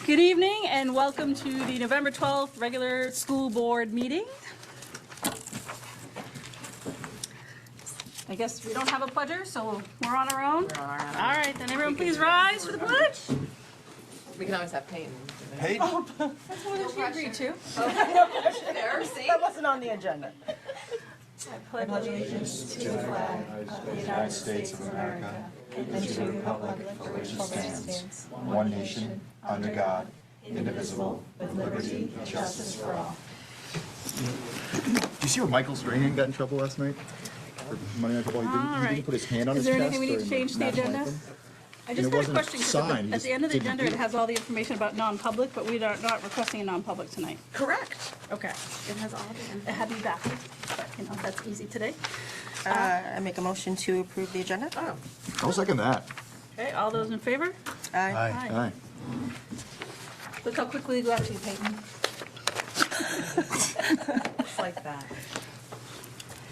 Good evening and welcome to the November 12th regular school board meeting. I guess we don't have a pledger, so we're on our own. All right, then everyone please rise for the pledge. We can always have Peyton. Peyton? Oh, that's what she agreed to. There, see? That wasn't on the agenda. I pledge allegiance to the flag of the United States of America and to the republic for which it stands, one nation, under God, indivisible, with liberty and justice for all. Did you see where Michael Strahan got in trouble last night? For Monday Night Football? He didn't put his hand on his chest. Is there anything we need to during change the national agenda? anthem. I just And it got a wasn't question, because signed, at he the end of the just didn't agenda, do it it. has all the information about non-public, but we are not requesting a non-public tonight. Correct. Okay. It has all the It had to be backwards, but you know, that's easy today. I make a motion to approve the agenda. Oh, I'll second that. Okay, all those in favor? Aye. Aye. Look how quickly you go after you, Peyton. It's like that.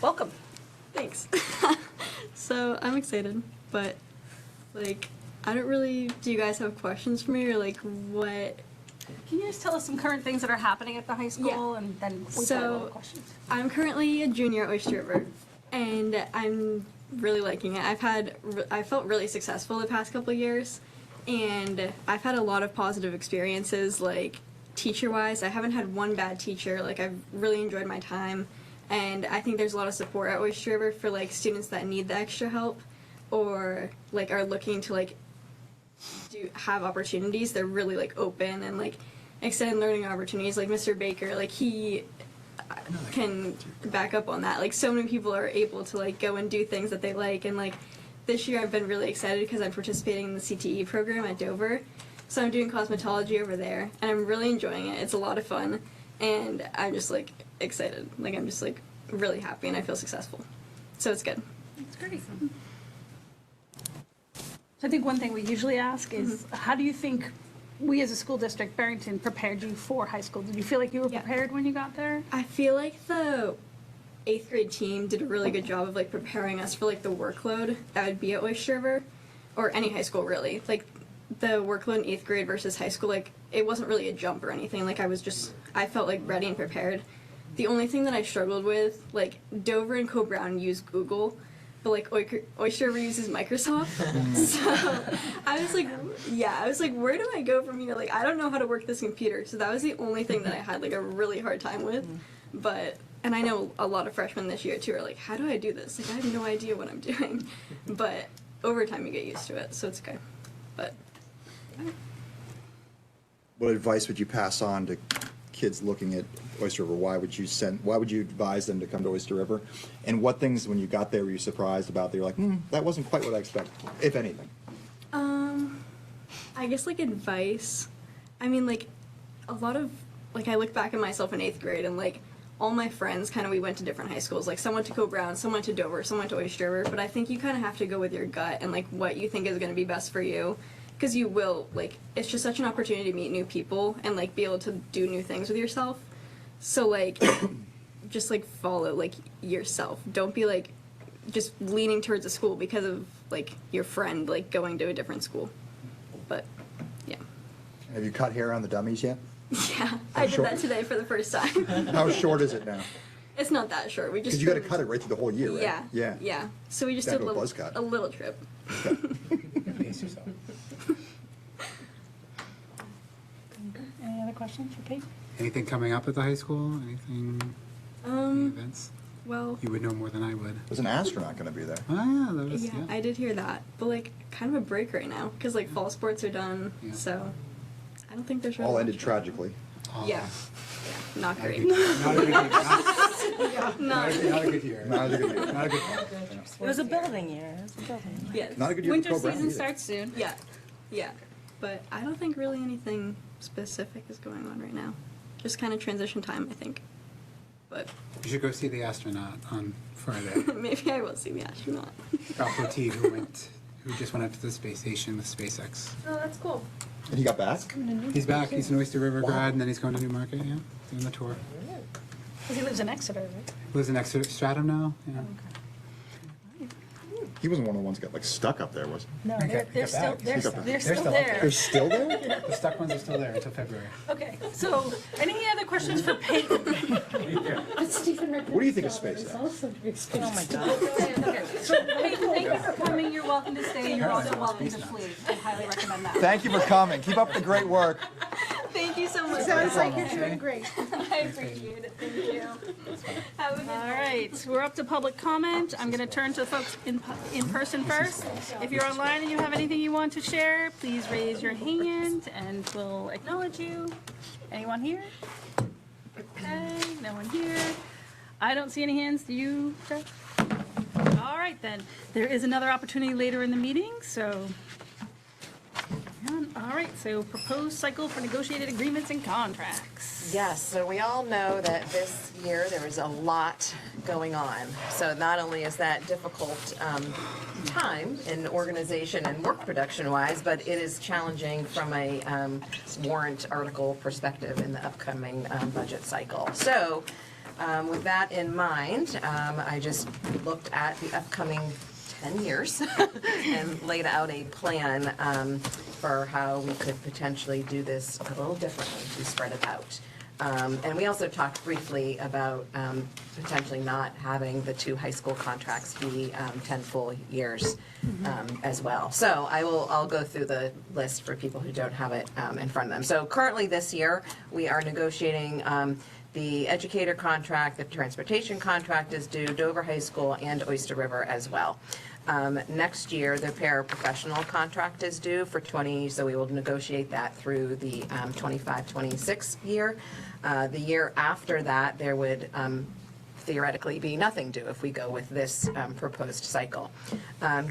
Welcome. Thanks. So I'm excited, but like I don't really. Do you guys have questions for me or like what? Can you just tell us some current things that are happening at the high school, Yeah. and then we've So- got a lot of questions. I'm currently a junior at Oyster River, and I'm really liking it. I felt really successful the past couple of years, and I've had a lot of positive experiences. Like teacher-wise, I haven't had one bad teacher. Like I've really enjoyed my time, and I think there's a lot of support at Oyster River for like students that need the extra help, or like are looking to like have opportunities. They're really like open and like extended learning opportunities. Like Mr. Baker, like he can back up on that. Like so many people are able to like go and do things that they like, and like this year I've been really excited because I'm participating in the CTE program at Dover. So I'm doing cosmetology over there, and I'm really enjoying it. It's a lot of fun, and I'm just like excited. Like I'm just like really happy, and I feel successful. So it's good. It's great. So I think one thing we usually ask is, how do you think we as a school district, Barrington, prepared you for high school? Did you feel like you were Yeah. prepared when you got there? I feel like the 8th grade team did a really good job of like preparing us for like the workload that would be at Oyster River, or any high school really. Like the workload in 8th grade versus high school, like it wasn't really a jump or anything. Like I felt like ready and prepared. The only thing that I struggled with, like Dover and Co-Brown use Google, but like Oyster River uses Microsoft. So I was like, where do I go from here? Like I don't know how to work this computer. So that was the only thing that I had like a really hard time with. But and I know a lot of freshmen this year too are like, how do I do this? Like I have no idea what I'm doing. But over time you get used to it, so it's okay. But What advice would you pass on to kids looking at Oyster River? Why would you advise them to come to Oyster River? And what things, when you got there, were you surprised about that you're like, that wasn't quite what I expected, if anything? I guess like advice. I mean like a lot of like I look back at myself in 8th grade and like all my friends kind of we went to different high schools. Like some went to Co-Brown, some went to Dover, some went to Oyster River. But I think you kind of have to go with your gut and like what you think is going to be best for you. Because you will, like, it's just such an opportunity to meet new people and, like, be able to do new things with yourself. So, like, just, like, follow, like, yourself. Don't be, like, just leaning towards a school because of, like, your friend, like, going to a different school. But, yeah. Have you cut hair on the dummies yet? Yeah, I did short? that today for the first time. How short is it now? It's not that short. We just Because you got to cut it right through the whole year, right? Yeah. Yeah. So we just Down did to a buzz cut. a little trip. Pace yourself. Any other questions for Pete? Anything coming up at the high school? Anything? Any events? Well, You would know more than I would. There's an astronaut going to be there. Oh yeah, that was yeah, I did hear that. But, like, kind of a break right now. Because, like, fall sports are done. Yeah. So, I don't think there's really All much ended going on. tragically. Oh, Yeah. Yeah, not Not a great. good year. Not a good year. Not Not a good year. Not a good year. Not a good year. It was a building year. It was a building year. Yes. Not a good year Winter for Co-Brown season either. starts soon. Yeah. Yeah. But I don't think really anything specific is going on right now. Just kind of transition time, I think. But You should go see the astronaut on Friday. maybe I will see the astronaut. Ralph Poteet, who just went up to the space station with SpaceX. Oh, that's cool. And he got back? He's back. He's an Oyster River grad, and then he's going to Newmarket. Yeah, doing the tour. Because he lives in Exeter, right? Lives in Exeter Stratum now. Yeah. He wasn't one of the ones that got like stuck up there, was he? No, He they're got still, back. they're He got back. they're still still up there. They're still there? The stuck ones are still there until February. Okay, so any other questions for Peyton? What do you think of SpaceX? Oh my God. So Peyton, thank you for coming. You're welcome to stay. You're also welcome to flee. I highly recommend that. Thank you for coming. Keep up the great work. Thank you so much. Sounds like you're doing great. I appreciate it. Thank you. Have a good All right, we're up to public comment. I'm going to turn to folks in person first. If you're online and you have anything you want to share, please raise your hand and we'll acknowledge you. Anyone here? Okay, no one here. I don't see any hands. Do you, Jeff? All right, then. There is another opportunity later in the meeting, so. All right, so proposed cycle for negotiated agreements and contracts. Yes, so we all know that this year there is a lot going on. So not only is that difficult time in organization and work production wise, but it is challenging from a warrant article perspective in the upcoming budget cycle. So with that in mind, I just looked at the upcoming 10 years and laid out a plan for how we could potentially do this a little differently to spread it out. And we also talked briefly about potentially not having the 2 high school contracts be 10 full years as well. So I'll go through the list for people who don't have it in front of them. So currently this year, we are negotiating the educator contract, the transportation contract is due, Dover High School and Oyster River as well. Next year, the paraprofessional contract is due for so we will negotiate that through the 25-26 year. The year after that, there would theoretically be nothing due if we go with this proposed cycle.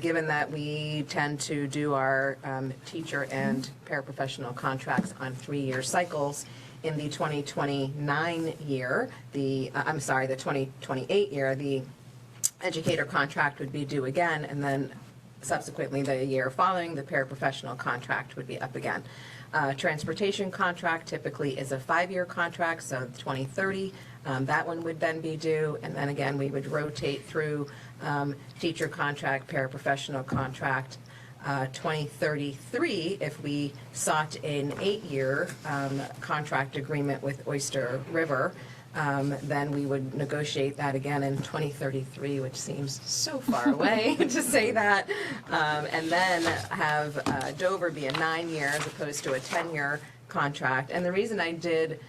Given that we tend to do our teacher and paraprofessional contracts on 3-year cycles, in the 2029 year, the 2028 year, the educator contract would be due again, and then subsequently the year following, the paraprofessional contract would be up again. Transportation contract typically is a 5-year contract, so 2030, that one would then be due, and then again, we would rotate through teacher contract, paraprofessional contract, 2033, if we sought an 8-year contract agreement with Oyster River, then we would negotiate that again in 2033, which seems so far away to say that, and then have Dover be a 9-year as opposed to a 10-year contract. And the reason I did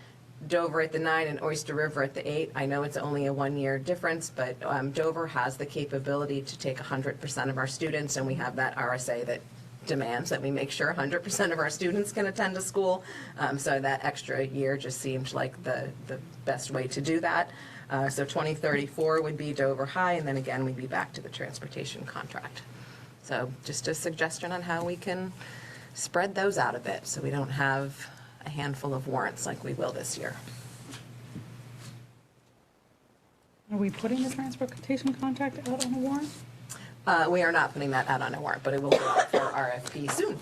Dover at the 9 and Oyster River at the 8, I know it's only a 1-year difference, but Dover has the capability to take 100% of our students, and we have that RSA that demands that we make sure 100% of our students can attend a school. So that extra year just seemed like the best way to do that. So 2034 would be Dover High, and then again, we'd be back to the transportation contract. So just a suggestion on how we can spread those out a bit so we don't have a handful of warrants like we will this year. Are we putting the transportation contract out on a warrant? We are not putting that out on a warrant, but it will go out for RFP soon.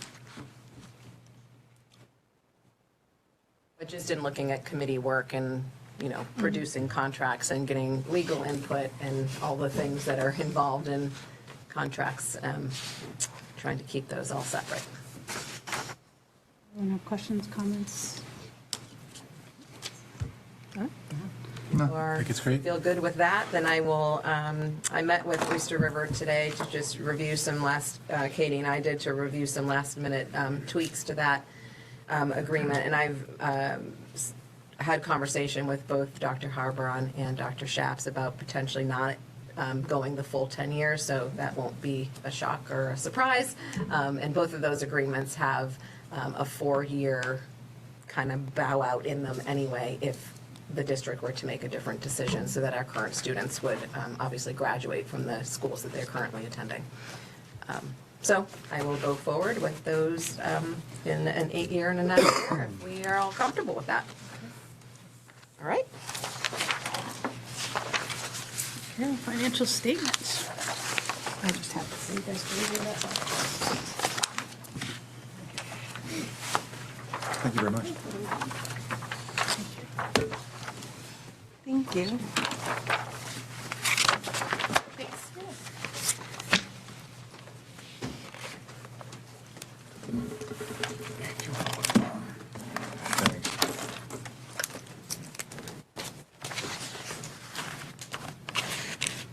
But just in looking at committee work and, producing contracts and getting legal input and all the things that are involved in contracts, trying to keep those all separate. Anyone have questions, comments? Or think it's great. feel good with that, then I will, I met with Oyster River today to just review some Katie and I did to review some last minute tweaks to that agreement. And I've had conversation with both Dr. Harbaron and Dr. Shaps about potentially not going the full 10 years, so that won't be a shock or a surprise. And both of those agreements have a 4-year kind of bow out in them anyway if the district were to make a different decision, so that our current students would obviously graduate from the schools that they're currently attending. So I will go forward with those in an 8-year and a 9-year if we are all comfortable with that. All right. Okay, financial statements. I just have to say, you guys can review that. Thank you very much. Thank you.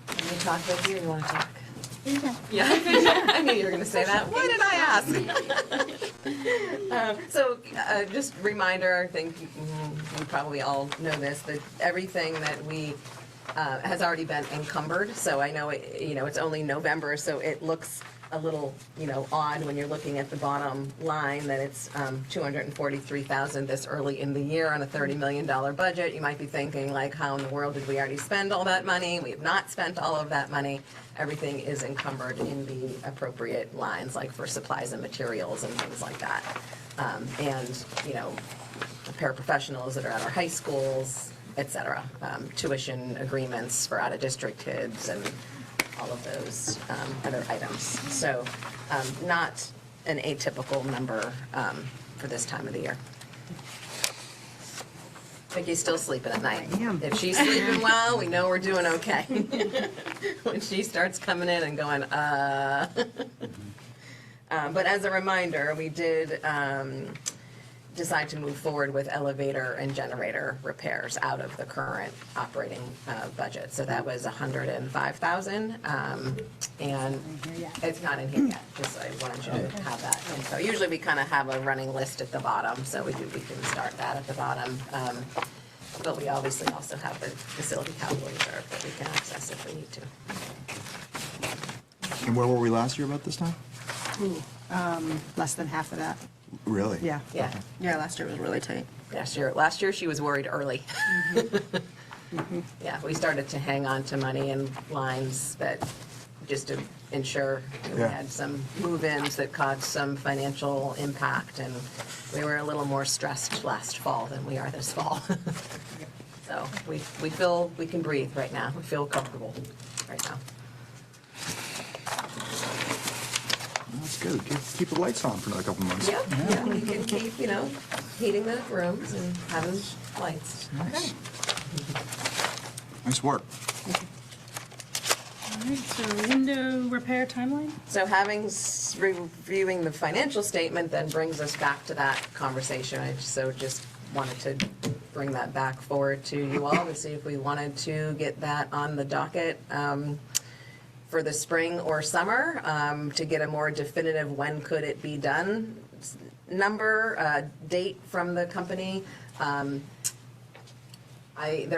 Can we talk with you? You want to talk? Yeah, I knew you were going to say that. Why did I ask? Just reminder, I think you probably all know this, that everything that we has already been encumbered. So I know it's only November, so it looks a little odd when you're looking at the bottom line that it's $243,000 this early in the year on a $30 million budget. You might be thinking, like, how in the world did we already spend all that money? We have not spent all of that money. Everything is encumbered in the appropriate lines, like for supplies and materials and things like that. And the paraprofessionals that are at our high schools, et cetera, tuition agreements for out-of-district kids and all of those other items. So not an atypical number for this time of the year. Vicky's still sleeping at night. I am. If she's sleeping well, we know we're doing okay. When she starts coming in and going, But as a reminder, we did decide to move forward with elevator and generator repairs out of the current operating budget. So that was $105,000, and it's not in here yet, just I wanted you to have that info. Usually we kind of have a running list at the bottom, so we can start that at the bottom. But we obviously also have the facility capital reserve that we can access if we need to. And where were we last year about this time? Less than half of that. Really? Yeah. Yeah. Yeah, last year was really tight. Last year she was worried early. Yeah, we started to hang on to money in lines that, just to ensure that we Yeah. had some move-ins that caused some financial impact, and we were a little more stressed last fall than we are this fall. So we feel we can breathe right now. We feel comfortable right now. That's good. Keep the lights on for another couple months. Yeah, we can keep, heating the rooms and having lights. Nice. Nice work. All right, so window repair timeline? So reviewing the financial statement then brings us back to that conversation. I just wanted to bring that back forward to you all to see if we wanted to get that on the docket for the spring or summer, to get a more definitive when could it be done date from the company. They're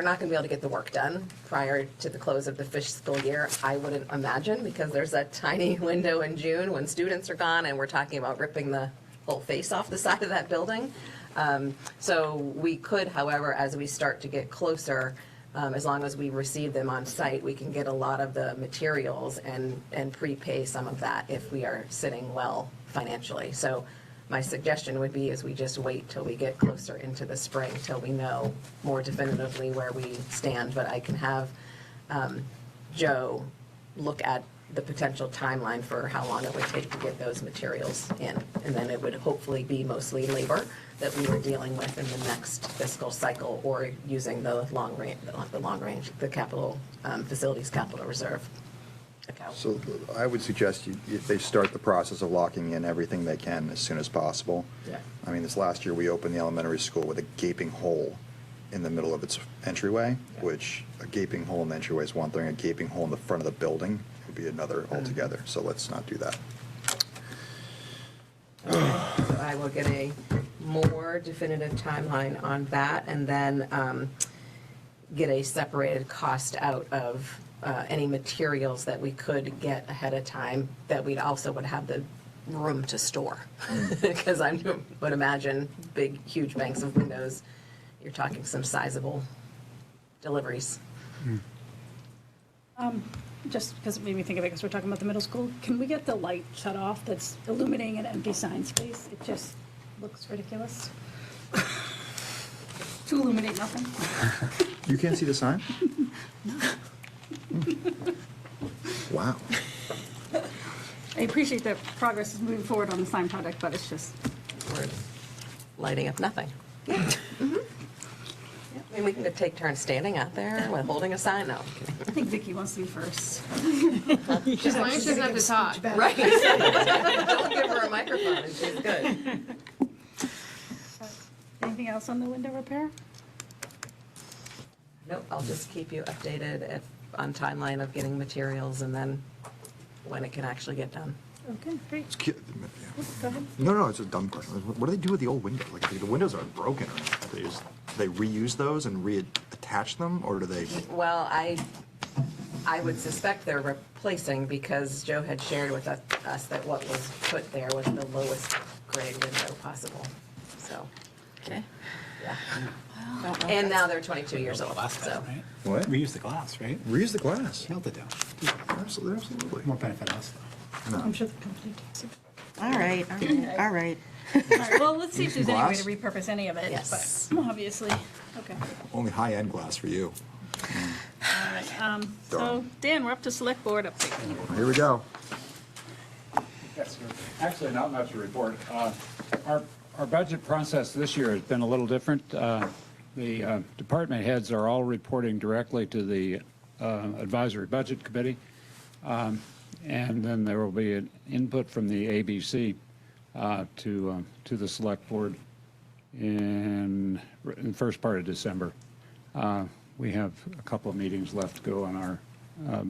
not going to be able to get the work done prior to the close of the fiscal year, I wouldn't imagine, because there's a tiny window in June when students are gone and we're talking about ripping the whole face off the side of that building. So we could, however, as we start to get closer, as long as we receive them on site, we can get a lot of the materials and prepay some of that if we are sitting well financially. So my suggestion would be is we just wait till we get closer into the spring till we know more definitively where we stand. But I can have Joe look at the potential timeline for how long it would take to get those materials in. And then it would hopefully be mostly labor that we were dealing with in the next fiscal cycle, or using the capital, facilities capital reserve account. So I would suggest if they start the process of locking in everything they can as soon as possible. Yeah. I mean, this last year we opened the elementary school with a gaping hole in the middle of its entryway, which a gaping hole in the entryway is one thing, a gaping hole in the front of the building would be another altogether. So let's not do that. So I will get a more definitive timeline on that, and then get a separated cost out of any materials that we could get ahead of time that we'd also would have the room to store. Because I would imagine big, huge banks of windows, you're talking some sizable deliveries. Just because it made me think of it, because we're talking about the middle school, can we get the light shut off that's illuminating an empty sign space? It just looks ridiculous. To illuminate nothing. You can't see the sign? Wow. I appreciate that progress is moving forward on the sign project, but it's just, We're lighting up nothing. I mean, we can take turns standing out there with holding a sign. No. I think Vicky wants to be first. As long as she doesn't have to talk. Right. Don't give her a microphone and she's good. Anything else on the window repair? Nope, I'll just keep you updated on timeline of getting materials and then when it can actually get done. Okay, great. It's cute. Go ahead. No, it's a dumb question. What do they do with the old windows? Like, the windows aren't broken, or anything. They reuse those and reattach them, or do they? Well, I would suspect they're replacing because Joe had shared with us that what was put there was the lowest grade window possible, so. Okay. Yeah. And now they're 22 years old, Glass so. down, right? What? Reuse the glass, right? Reuse the glass. Melt it down. Absolutely. More benefit us, though. I'm sure the company does. All right, all right. All right, well, let's see if there's any way Glass? to repurpose any of it, Yes. but obviously, okay. Only high-end glass for you. All right, so Dan, we're up to select board update. Here we go. Yes, actually, not much to report. Our budget process this year has been a little different. The department heads are all reporting directly to the Advisory Budget Committee. And then there will be an input from the ABC to the Select Board in the first part of December. We have a couple of meetings left to go on our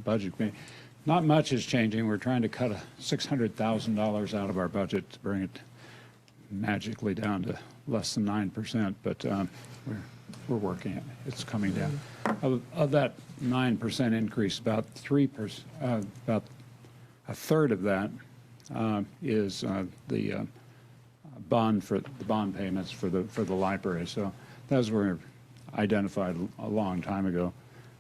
budget committee. Not much is changing. We're trying to cut $600,000 out of our budget to bring it magically down to less than 9%, but we're working it. It's coming down. Of that 9% increase, about a third of that is the bond payments for the library. So those were identified a long time ago.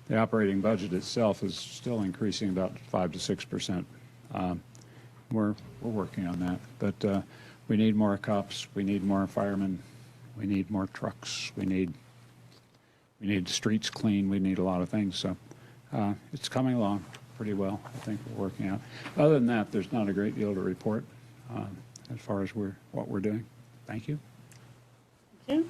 The operating budget itself is still increasing about 5 to 6%. We're working on that, but we need more cops. We need more firemen. We need more trucks. We need streets clean. We need a lot of things. So it's coming along pretty well. I think we're working out. Other than that, there's not a great deal to report as far as what we're doing. Thank you. Thank you.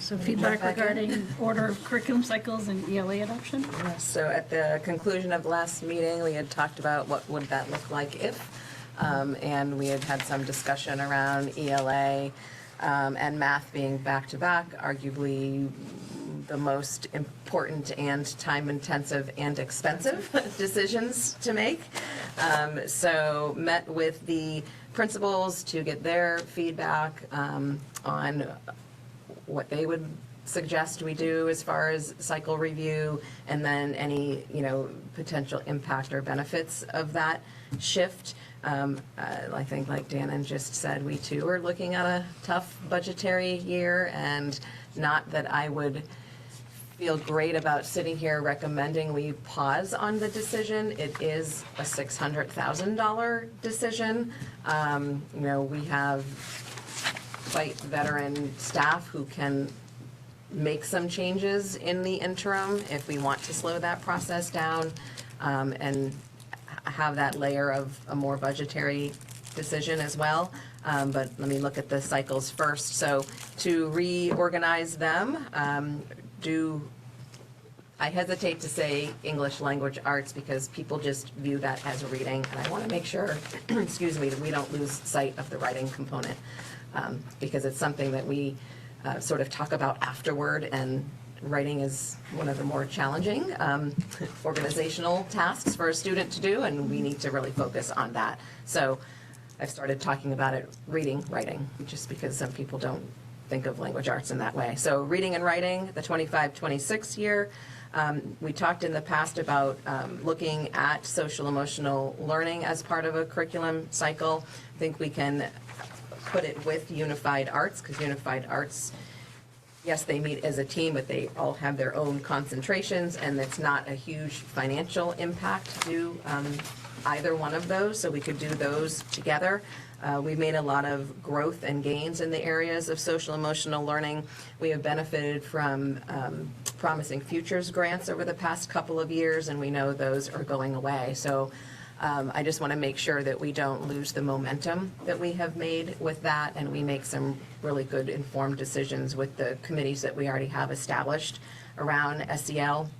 So feedback back in. regarding order of curriculum cycles and ELA adoption? So at the conclusion of the last meeting, we had talked about what would that look like if, and we had had some discussion around ELA and math being back-to-back, arguably the most important and time-intensive and expensive decisions to make. So met with the principals to get their feedback on what they would suggest we do as far as cycle review, and then any, potential impact or benefits of that shift. I think like Dan just said, we too are looking at a tough budgetary year, and not that I would feel great about sitting here recommending we pause on the decision. It is a $600,000 decision. We have quite veteran staff who can make some changes in the interim if we want to slow that process down and have that layer of a more budgetary decision as well. But let me look at the cycles first. So to reorganize them, I hesitate to say English language arts because people just view that as reading, and I want to make sure, excuse me, that we don't lose sight of the writing component. Because it's something that we sort of talk about afterward, and writing is one of the more challenging organizational tasks for a student to do, and we need to really focus on that. So I've started talking about it, reading, writing, just because some people don't think of language arts in that way. So reading and writing, the 25-26 year. We talked in the past about looking at social emotional learning as part of a curriculum cycle. I think we can put it with unified arts, because unified arts, yes, they meet as a team, but they all have their own concentrations, and it's not a huge financial impact to do either one of those, so we could do those together. We've made a lot of growth and gains in the areas of social emotional learning. We have benefited from Promising Futures grants over the past couple of years, and we know those are going away. So I just want to make sure that we don't lose the momentum that we have made with that, and we make some really good informed decisions with the committees that we already have established around SEL.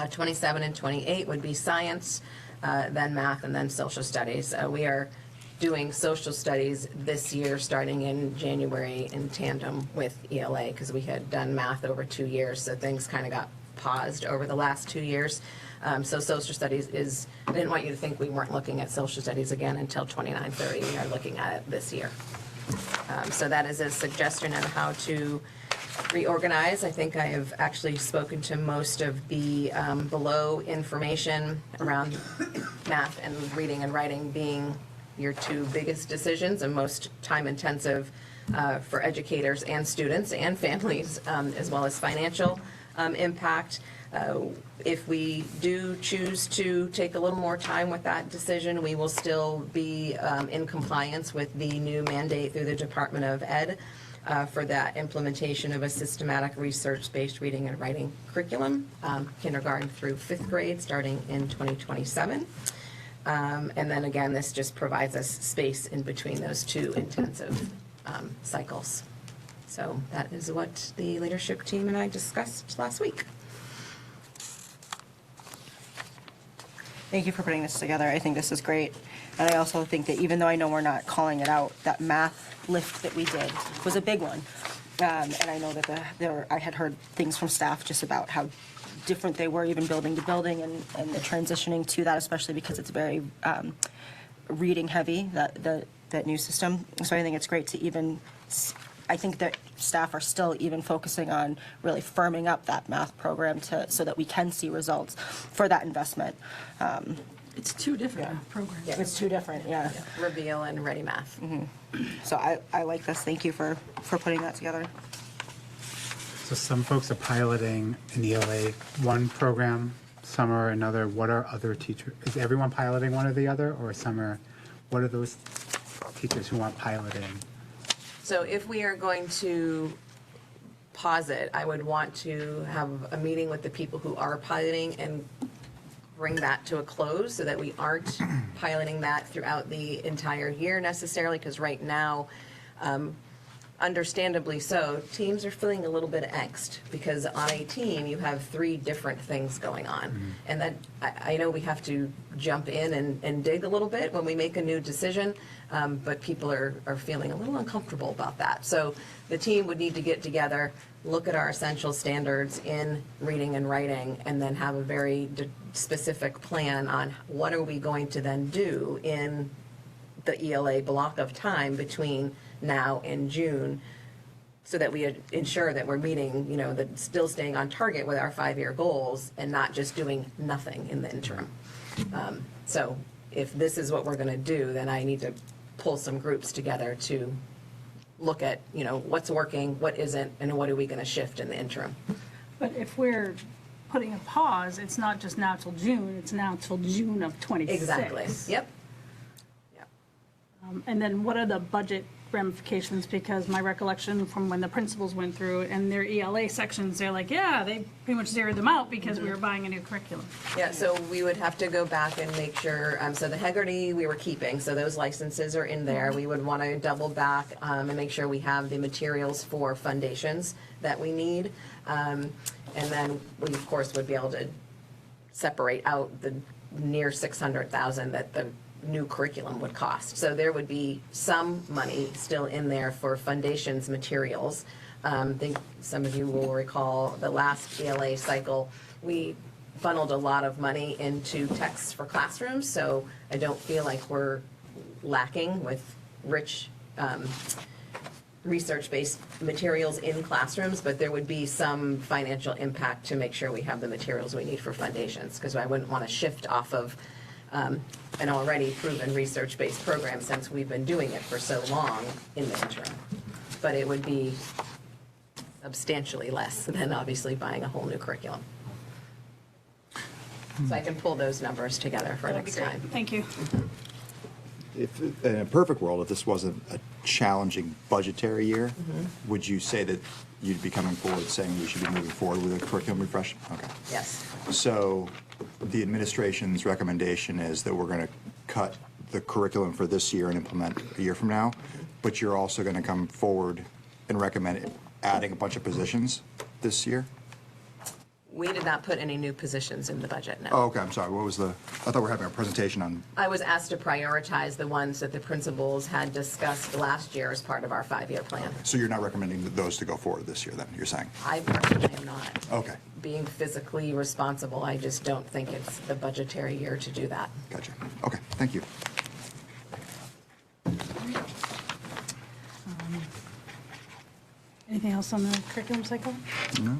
27 and 28 would be science, then math, and then social studies. We are doing social studies this year, starting in January, in tandem with ELA, because we had done math over 2 years, so things kind of got paused over the last 2 years. So social studies is, I didn't want you to think we weren't looking at social studies again until 29-30. We are looking at it this year. So that is a suggestion on how to reorganize. I think I have actually spoken to most of the below information around math and reading and writing being your two biggest decisions and most time intensive for educators and students and families, as well as financial impact. If we do choose to take a little more time with that decision, we will still be in compliance with the new mandate through the Department of Ed for that implementation of a systematic research-based reading and writing curriculum, kindergarten through 5th grade, starting in 2027. And then again, this just provides us space in between those two intensive cycles. So that is what the leadership team and I discussed last week. Thank you for putting this together. I think this is great. And I also think that even though I know we're not calling it out, that math lift that we did was a big one. And I know that I had heard things from staff just about how different they were, even building to building, and the transitioning to that, especially because it's very reading heavy, that new system. So I think it's great to even, I think that staff are still even focusing on really firming up that math program so that we can see results for that investment. It's two different programs. Yeah. It's two different, yeah. Reveal and Ready Math. So I like this. Thank you for putting that together. So some folks are piloting an ELA one program, some are another. What are other teachers? Is everyone piloting one or the other, or what are those teachers who want piloting? So if we are going to pause it, I would want to have a meeting with the people who are piloting and bring that to a close so that we aren't piloting that throughout the entire year necessarily, because right now, understandably so, teams are feeling a little bit of angst because on a team you have 3 different things going on. And that I know we have to jump in and dig a little bit when we make a new decision, but people are feeling a little uncomfortable about that. So the team would need to get together, look at our essential standards in reading and writing, and then have a very specific plan on what are we going to then do in the ELA block of time between now and June, so that we ensure that we're meeting, that still staying on target with our 5-year goals and not just doing nothing in the interim. So if this is what we're going to do, then I need to pull some groups together to look at, what's working, what isn't, and what are we going to shift in the interim. But if we're putting a pause, it's not just now till June, it's now till June of 26. Exactly. Yep. And then what are the budget ramifications? Because my recollection from when the principals went through it and their ELA sections, they're like, yeah, they pretty much zeroed them out because we were buying a new curriculum. Yeah, so we would have to go back and make sure, so the Hegarty we were keeping, so those licenses are in there. We would want to double back and make sure we have the materials for foundations that we need. And then we, of course, would be able to separate out the near $600,000 that the new curriculum would cost. So there would be some money still in there for foundations materials. I think some of you will recall the last ELA cycle, we funneled a lot of money into texts for classrooms, so I don't feel like we're lacking with rich research-based materials in classrooms, but there would be some financial impact to make sure we have the materials we need for foundations, because I wouldn't want to shift off of an already proven research-based program since we've been doing it for so long in the interim. But it would be substantially less than obviously buying a whole new curriculum. So I can pull those numbers together for next time. Thank you. if, in a perfect world, if this wasn't a challenging budgetary year, would you say that you'd be coming forward saying we should be moving forward with a curriculum refresh? Okay. Yes. So the administration's recommendation is that we're going to cut the curriculum for this year and implement a year from now, but you're also going to come forward and recommend adding a bunch of positions this year? We did not put any new positions in the budget, no. Oh, okay, I'm sorry. What was I thought we were having a presentation on, I was asked to prioritize the ones that the principals had discussed last year as part of our 5-year plan. so you're not recommending those to go forward this year then, you're saying? I personally am not. Okay, Being physically responsible, I just don't think it's the budgetary year to do that. gotcha. Okay, thank you. Anything else on the curriculum cycle? No?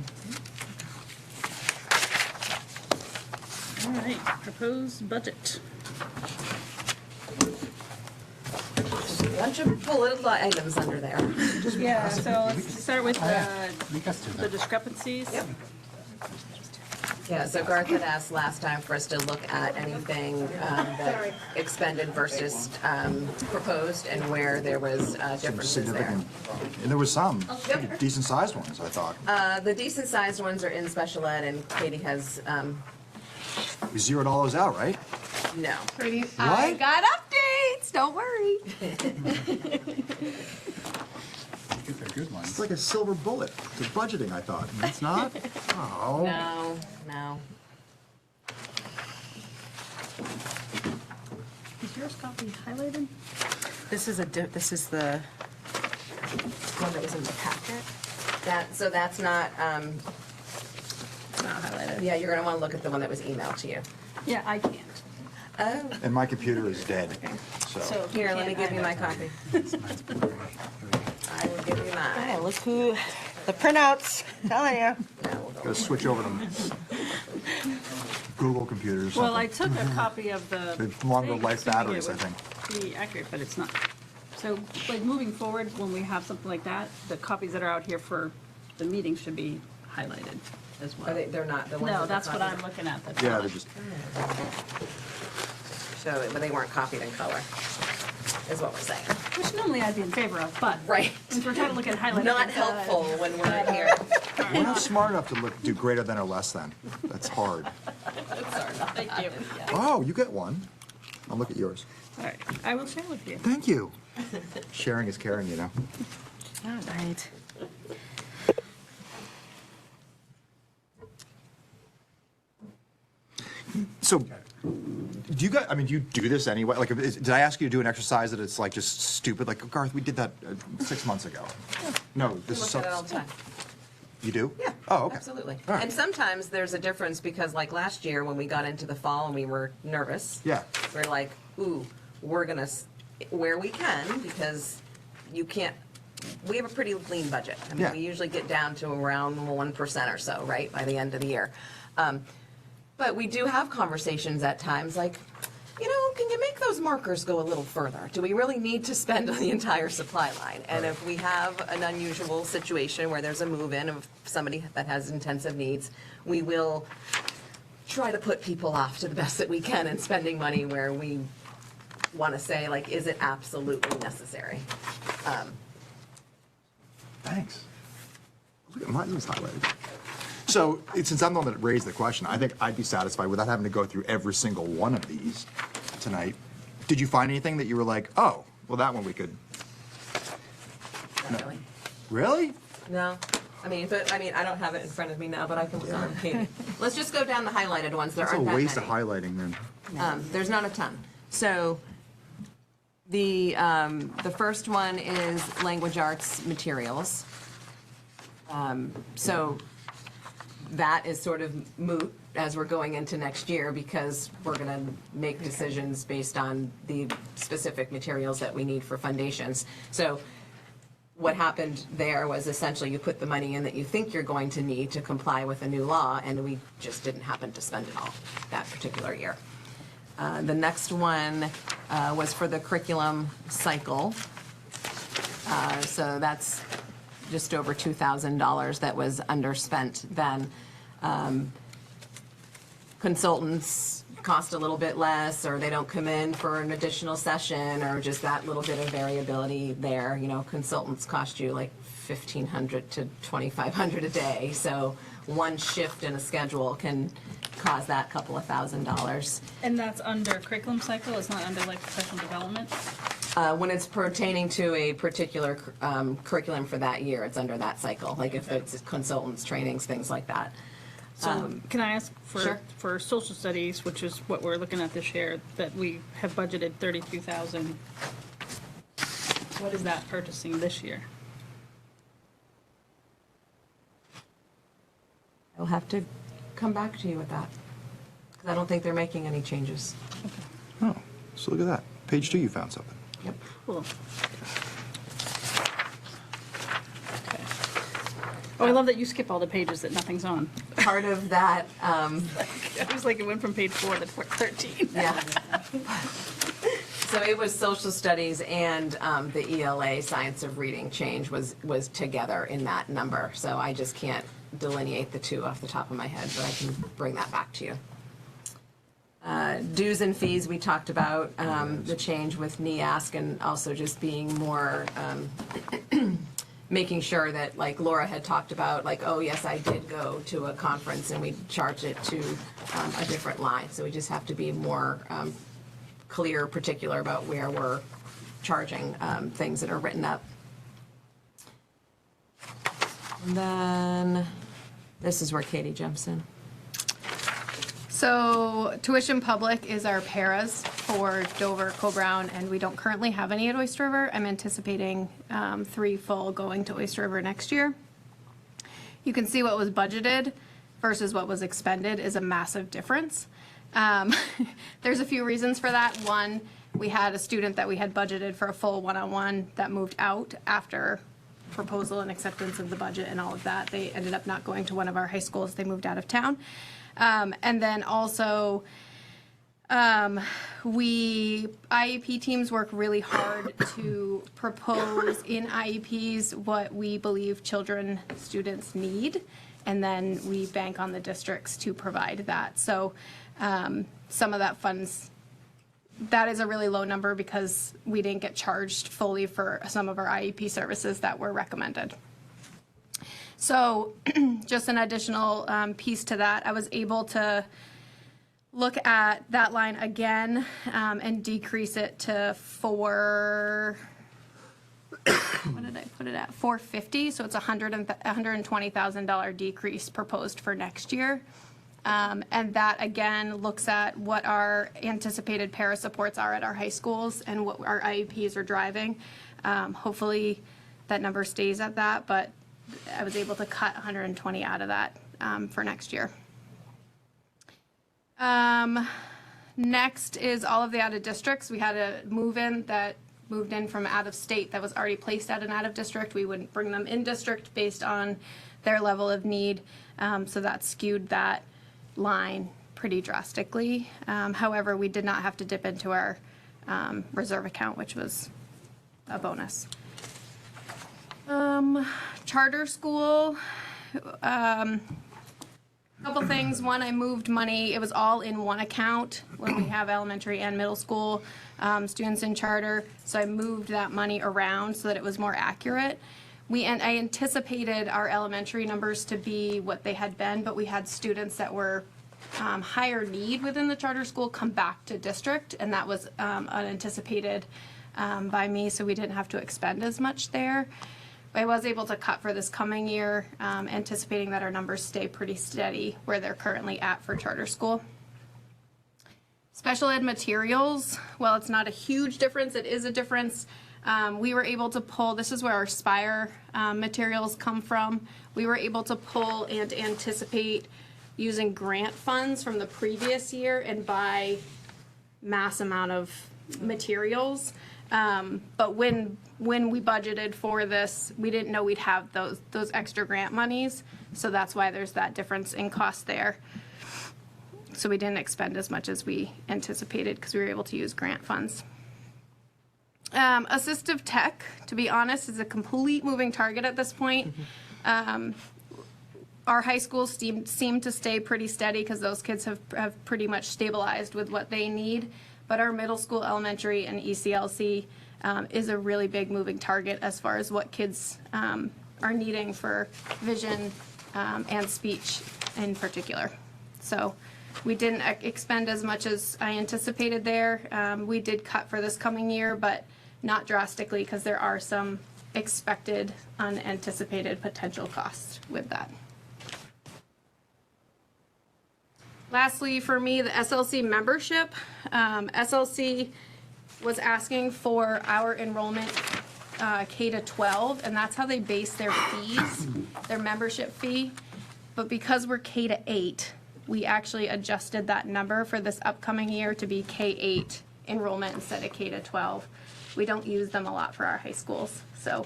All right, proposed budget. Bunch of bullet items under there. Yeah, so let's start with We got to the that. discrepancies. Yep. Yeah, so Garth had asked last time for us to look at anything that expended versus proposed and where there was differences there. Significant, and there was some Yep. decent sized ones, I thought. The decent sized ones are in special ed and Katie has, We zeroed all those out, right? no. I What? got updates, don't worry. They're good ones. It's like a silver bullet to budgeting, I thought. And it's not? Oh. No. Is yours copy highlighted? This is the, One that was in the packet. So that's not, It's not highlighted. yeah, you're gonna wanna look at the one that was emailed to you. Yeah, I can't. Oh, And my computer is dead, so. So here, let me give you my copy. I will give you oh, mine. look who, the printouts, telling you. No, we'll go Gotta switch over to Google computers or Well, I something. took a copy of the. They've longer thing, life assuming it batteries, I would think. Be accurate, but it's not. So, like, moving forward, when we have something like that, the copies that are out here for the meeting should be highlighted as well. They're not the ones. No, with the that's what I'm copies. looking at. That's Yeah, not. they're just, So, but they weren't copied in color, is what we're saying. Which normally I'd be in favor of, but. Right. Since we're trying to look at highlighted. Not helpful when we're here. we're not smart enough to do greater than or less than. That's hard. Thank you. Oh, you get one. I'll look at yours. All right, I will share with you. Thank you. Sharing is caring, you know. All right. So, do you guys, I mean, do you do this anyway? Like, did I ask you to do an exercise that it's like just stupid? Like, Garth, we did that 6 months ago. No, We this is look at it all the time. You do? Yeah. Oh, okay. Absolutely. All right. And sometimes there's a difference because like last year when we got into the fall and we were nervous. Yeah. We're like, ooh, we're gonna, where we can, because you can't, we have a pretty lean budget. I mean, Yeah. we usually get down to around 1% or so, right, by the end of the year. But we do have conversations at times like, you know, can you make those markers go a little further? Do we really need to spend on the entire supply line? And if we have an unusual situation where there's a move-in of somebody that has intensive needs, we will try to put people off to the best that we can in spending money where we want to say, like, is it absolutely necessary? Thanks. Look at mine, was highlighted. So, since I'm the one that raised the question, I think I'd be satisfied without having to go through every single one of these tonight. Did you find anything that you were like, oh, well, that one we could, Not really. really? No. I mean, I don't have it in front of me now, but I can look on Katie. Let's just go down the highlighted ones. There It's a aren't that many. waste of highlighting then. There's not a ton. So the first one is language arts materials. So that is sort of moot as we're going into next year because we're going to make decisions based on the specific materials that we need for foundations. So what happened there was essentially you put the money in that you think you're going to need to comply with a new law, and we just didn't happen to spend it all that particular year. The next one was for the curriculum cycle. So that's just over $2,000 that was underspent then. Consultants cost a little bit less, or they don't come in for an additional session, or just that little bit of variability there. You know, consultants cost you like $1,500 to $2,500 a day, so one shift in a schedule can cause that couple of $1,000s. And that's under curriculum cycle, it's not under like professional development? When it's pertaining to a particular curriculum for that year, it's under that cycle, like if it's consultants, trainings, things like that. So can I ask Sure. for social studies, which is what we're looking at this year, that we have budgeted 32,000. What is that purchasing this year? I'll have to come back to you with that, because I don't think they're making any changes. Oh, so look at that. Page 2, you found something. Yep. Cool. Okay. Oh, I love that you skip all the pages that nothing's on. Part of that, It was like it went from page 4 to 13. yeah. So it was social studies and the ELA science of reading change was together in that number. So I just can't delineate the two off the top of my head, but I can bring that back to you. Dues and fees, we talked about the change with NEASC, and also just being more, making sure that, like Laura had talked about, like, oh yes, I did go to a conference and we charged it to a different line. So we just have to be more clear, particular about where we're charging things that are written up. And then this is where Katie jumps in. So Tuition Public is our paras for Dover, Co-Brown, and we don't currently have any at Oyster River. I'm anticipating 3 full going to Oyster River next year. You can see what was budgeted versus what was expended is a massive difference. There's a few reasons for that. One, we had a student that we had budgeted for a full one-on-one that moved out after proposal and acceptance of the budget and all of that. They ended up not going to one of our high schools. They moved out of town. And then also, IEP teams work really hard to propose in IEPs what we believe children, students need, and then we bank on the districts to provide that. So some of that funds, that is a really low number because we didn't get charged fully for some of our IEP services that were recommended. So just an additional piece to that, I was able to look at that line again and decrease it to what did I put it at? 450, so it's $120,000 decrease proposed for next year. And that again looks at what our anticipated para supports are at our high schools and what our IEPs are driving. Hopefully that number stays at that, but I was able to cut 120 out of that for next year. Next is all of the out of districts. We had a move-in that moved in from out of state that was already placed at an out of district. We wouldn't bring them in district based on their level of need. So that skewed that line pretty drastically. However, we did not have to dip into our reserve account, which was a bonus. Charter school, couple things. One, I moved money. It was all in one account when we have elementary and middle school students in charter. So I moved that money around so that it was more accurate. I anticipated our elementary numbers to be what they had been, but we had students that were higher need within the charter school come back to district, and that was unanticipated by me, so we didn't have to expend as much there. I was able to cut for this coming year, anticipating that our numbers stay pretty steady where they're currently at for charter school. Special ed materials, well, it's not a huge difference, it is a difference. We were able to pull, this is where our Spire materials come from. We were able to pull and anticipate using grant funds from the previous year and buy mass amount of materials. But when we budgeted for this, we didn't know we'd have those extra grant monies. So that's why there's that difference in cost there. So we didn't expend as much as we anticipated because we were able to use grant funds. Assistive tech, to be honest, is a complete moving target at this point. Our high schools seem to stay pretty steady because those kids have pretty much stabilized with what they need. But our middle school, elementary, and ECLC is a really big moving target as far as what kids are needing for vision and speech in particular. So we didn't expend as much as I anticipated there. We did cut for this coming year, but not drastically because there are some expected unanticipated potential costs with that. Lastly, for me, the SLC membership. SLC was asking for our enrollment K to 12, and that's how they base their fees, their membership fee. But because we're K to 8, we actually adjusted that number for this upcoming year to be K-8 enrollment instead of K to 12. We don't use them a lot for our high schools, so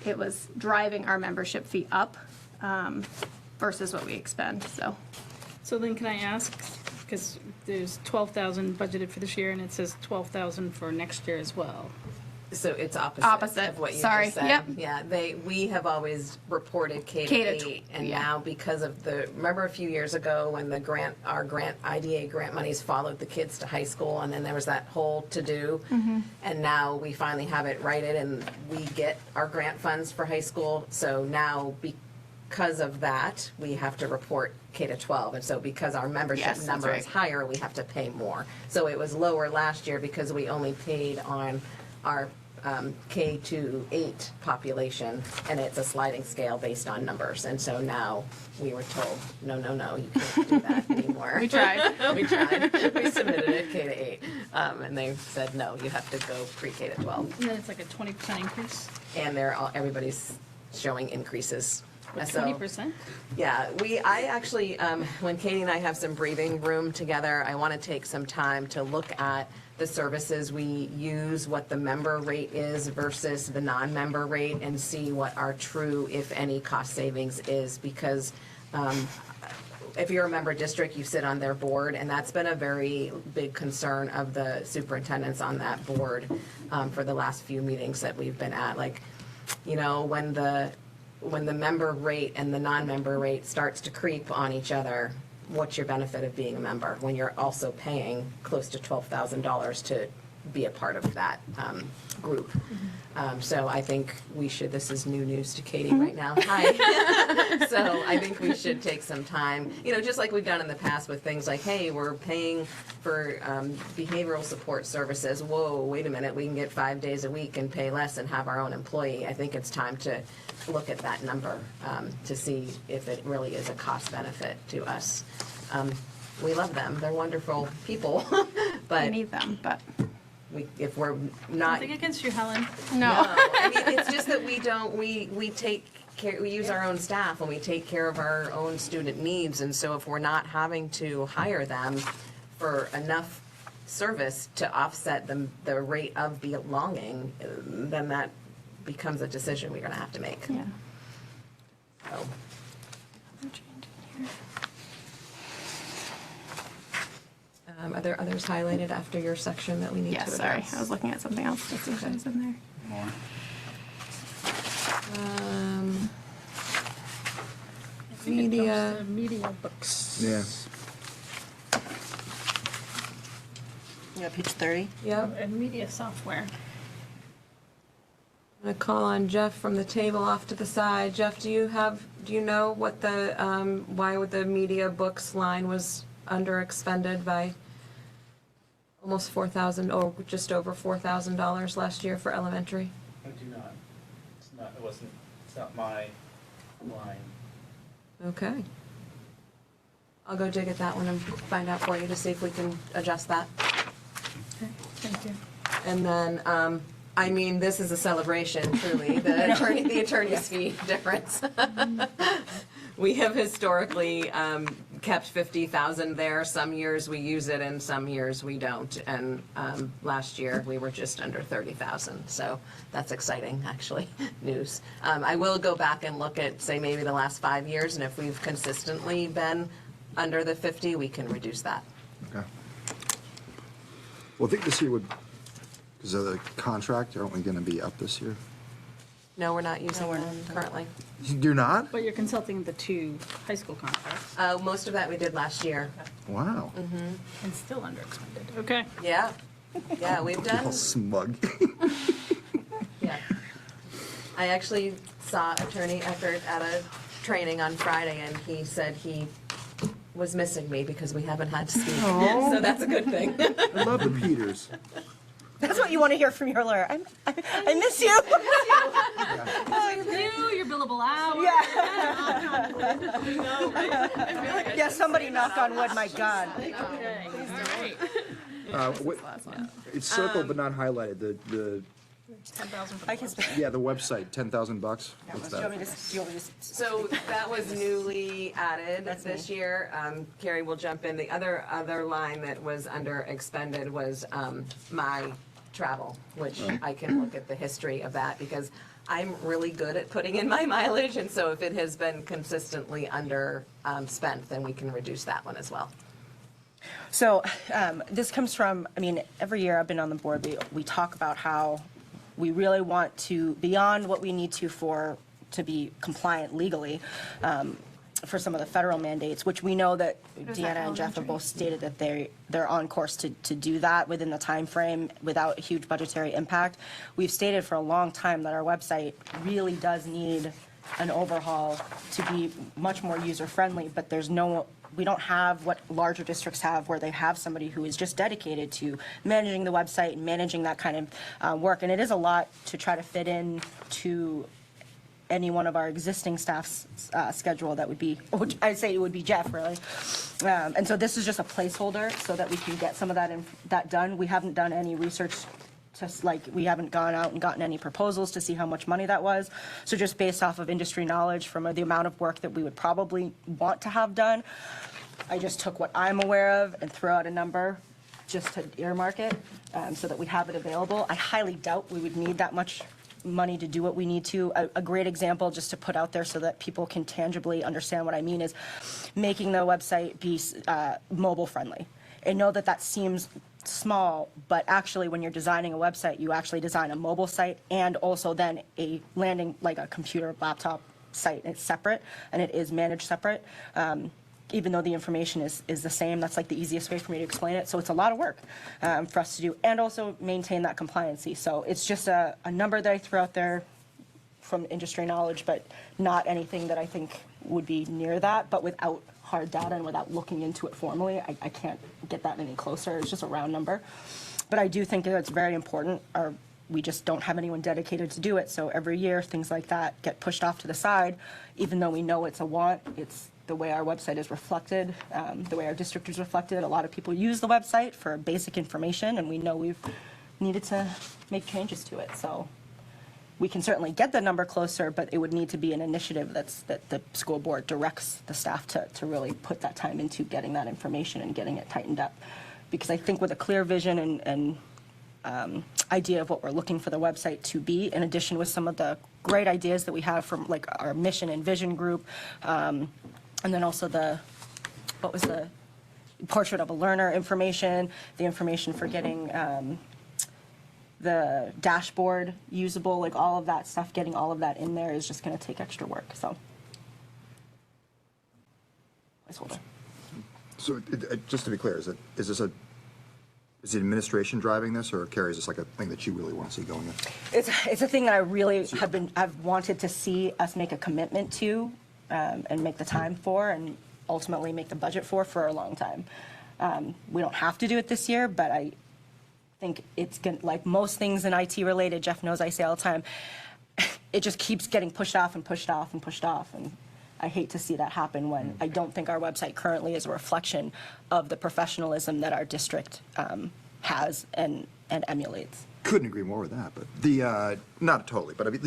it was driving our membership fee up versus what we expend, so. So then can I ask, because there's 12,000 budgeted for this year and it says 12,000 for next year as well. So it's opposite Opposite. of what you Sorry. just said. Yep. Yeah, we have always reported K K to to 8, and yeah. now because of remember a few years ago when our IDA grant monies followed the kids to high school, and then there was that whole to-do, and now we finally have it righted, and we get our grant funds for high school, so now because of that, we have to report K to 12, and so because our membership Yes, that's number right. is higher, we have to pay more. So it was lower last year because we only paid on our K to 8 population, and it's a sliding scale based on numbers. And so now we were told, no, you can't do that anymore. We tried. We tried. We submitted it K to 8, and they said, no, you have to go pre-K to 12. And then it's like a 20% increase, And everybody's showing increases. with So- 20%? Yeah, I actually, when Katie and I have some breathing room together, I want to take some time to look at the services we use, what the member rate is versus the non-member rate, and see what our true, if any, cost savings is, because if you're a member district, you sit on their board, and that's been a very big concern of the superintendents on that board for the last few meetings that we've been at. Like, you know, when the member rate and the non-member rate starts to creep on each other, what's your benefit of being a member when you're also paying close to $12,000 to be a part of that group? So I think we should, this is new news to Katie right now. Hi. So I think we should take some time, you know, just like we've done in the past with things like, hey, we're paying for behavioral support services. Whoa, wait a minute, we can get 5 days a week and pay less and have our own employee. I think it's time to look at that number to see if it really is a cost benefit to us. We love them, they're wonderful people, We but need them, but if we're not. Nothing against you, Helen. no. I mean, it's just that we take care, we use our own staff and we take care of our own student needs, and so if we're not having to hire them for enough service to offset the rate of belonging, then that becomes a decision we're gonna have to make. Yeah. So, are there others highlighted after your section that we need to Yeah, address? sorry, I was looking at something else to see if it was in there. More. I think it jumps Media. to media books. Yeah. Yeah, page 30. Yep. And media software. I'm gonna call on Jeff from the table off to the side. Jeff, do you know what why the media books line was under expended by almost $4,000, or just over $4,000 last year for elementary? I do not. It's not my line. Okay. I'll go dig at that one and find out for you to see if we can adjust that. Okay, thank you. And then, I mean, this is a celebration, truly, the attorney's fee difference. We have historically kept 50,000 there. Some years we use it and some years we don't. And last year we were just under 30,000. So that's exciting, actually, news. I will go back and look at, say, maybe the last 5 years, and if we've consistently been under the 50, we can reduce that. Okay. Well, I think this year would, because of the contract, aren't we going to be up this year? No, we're not using one currently. You do not? But you're consulting the 2 high school contracts Most of that we did last year. Wow. and still underexpended. Okay. Yeah. Yeah, we've All done, smug. yeah. I actually saw Attorney Eckert at a training on Friday, and he said he was missing me because we haven't had to speak. So that's a good thing. I love the Peters. That's what you want to hear from your lawyer. I miss you. You, your billable hours. Yeah, somebody knock on wood, my God. Okay. All right. It's circled but not highlighted. The 10,000 for I can, do yeah, the website, $10,000. What's you want me that? to, do you want me to? So that was newly added this year. Carrie will jump in. The other line that was under expended was my travel, which I can look at the history of that because I'm really good at putting in my mileage, and so if it has been consistently under spent, then we can reduce that one as well. So this comes from, I mean, every year I've been on the board, we talk about how we really want to, beyond what we need to be compliant legally, for some of the federal mandates, which we know that Deanna and Jeff have both stated that they're on course to do that within the time frame without a huge budgetary impact. We've stated for a long time that our website really does need an overhaul to be much more user-friendly, but we don't have what larger districts have where they have somebody who is just dedicated to managing the website and managing that kind of work. And it is a lot to try to fit in to any one of our existing staff's schedule. That would be, I'd say it would be Jeff, really. And so this is just a placeholder so that we can get some of that done. We haven't done any research, we haven't gone out and gotten any proposals to see how much money that was. So just based off of industry knowledge from the amount of work that we would probably want to have done, I just took what I'm aware of and threw out a number just to earmark it so that we have it available. I highly doubt we would need that much money to do what we need to. A great example just to put out there so that people can tangibly understand what I mean is making the website be mobile friendly. And know that seems small, but actually when you're designing a website, you actually design a mobile site and also then a landing, like a computer laptop site. It's separate and it is managed separate. Even though the information is the same, that's like the easiest way for me to explain it. So it's a lot of work for us to do and also maintain that compliancy. So it's just a number that I threw out there from industry knowledge, but not anything that I think would be near that, but without hard data and without looking into it formally, I can't get that any closer. It's just a round number. But I do think that it's very important. We just don't have anyone dedicated to do it. So every year, things like that get pushed off to the side, even though we know it's a want. It's the way our website is reflected, the way our district is reflected. A lot of people use the website for basic information, and we know we've needed to make changes to it. So we can certainly get the number closer, but it would need to be an initiative that the school board directs the staff to really put that time into getting that information and getting it tightened up. Because I think with a clear vision and idea of what we're looking for the website to be, in addition with some of the great ideas that we have from like our mission and vision group, and then also the portrait of a learner information, the information for getting the dashboard usable, like all of that stuff, getting all of that in there is just going to take extra work. So, placeholder. So just to be clear, is the administration driving this, or Carrie, is this like a thing that you really want to see going in? It's a thing that I really I've wanted to see us make a commitment to, and make the time for, and ultimately make the budget for a long time. We don't have to do it this year, but I think it's going to, like most things in IT related, Jeff knows I say all the time, it just keeps getting pushed off and pushed off and pushed off. And I hate to see that happen when I don't think our website currently is a reflection of the professionalism that our district has and emulates. Couldn't agree more with that, but not totally, but I mean,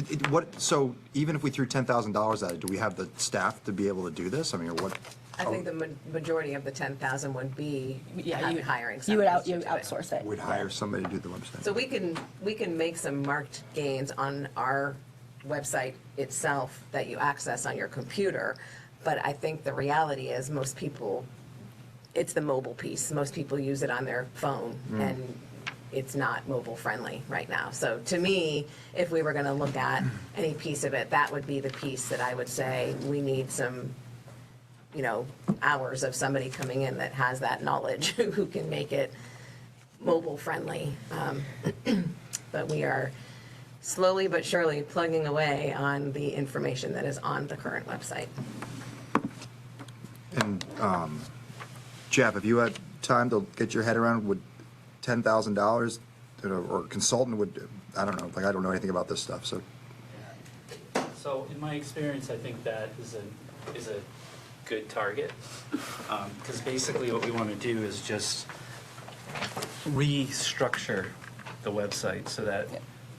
so even if we threw $10,000 at it, do we have the staff to be able to do this? I mean, or what? I think the majority of the 10,000 would be hiring You would somebody to do it. outsource it. Would hire somebody to do the website. So we can make some marked gains on our website itself that you access on your computer, but I think the reality is most people, it's the mobile piece. Most people use it on their phone, and it's not mobile friendly right now. So to me, if we were going to look at any piece of it, that would be the piece that I would say we need some, hours of somebody coming in that has that knowledge who can make it mobile friendly. But we are slowly but surely plugging away on the information that is on the current website. And Jeff, if you had time to get your head around, would $10,000 or a consultant would, I don't know, I don't know anything about this stuff, so. So in my experience, I think that is a good target, because basically what we want to do is just restructure the website so that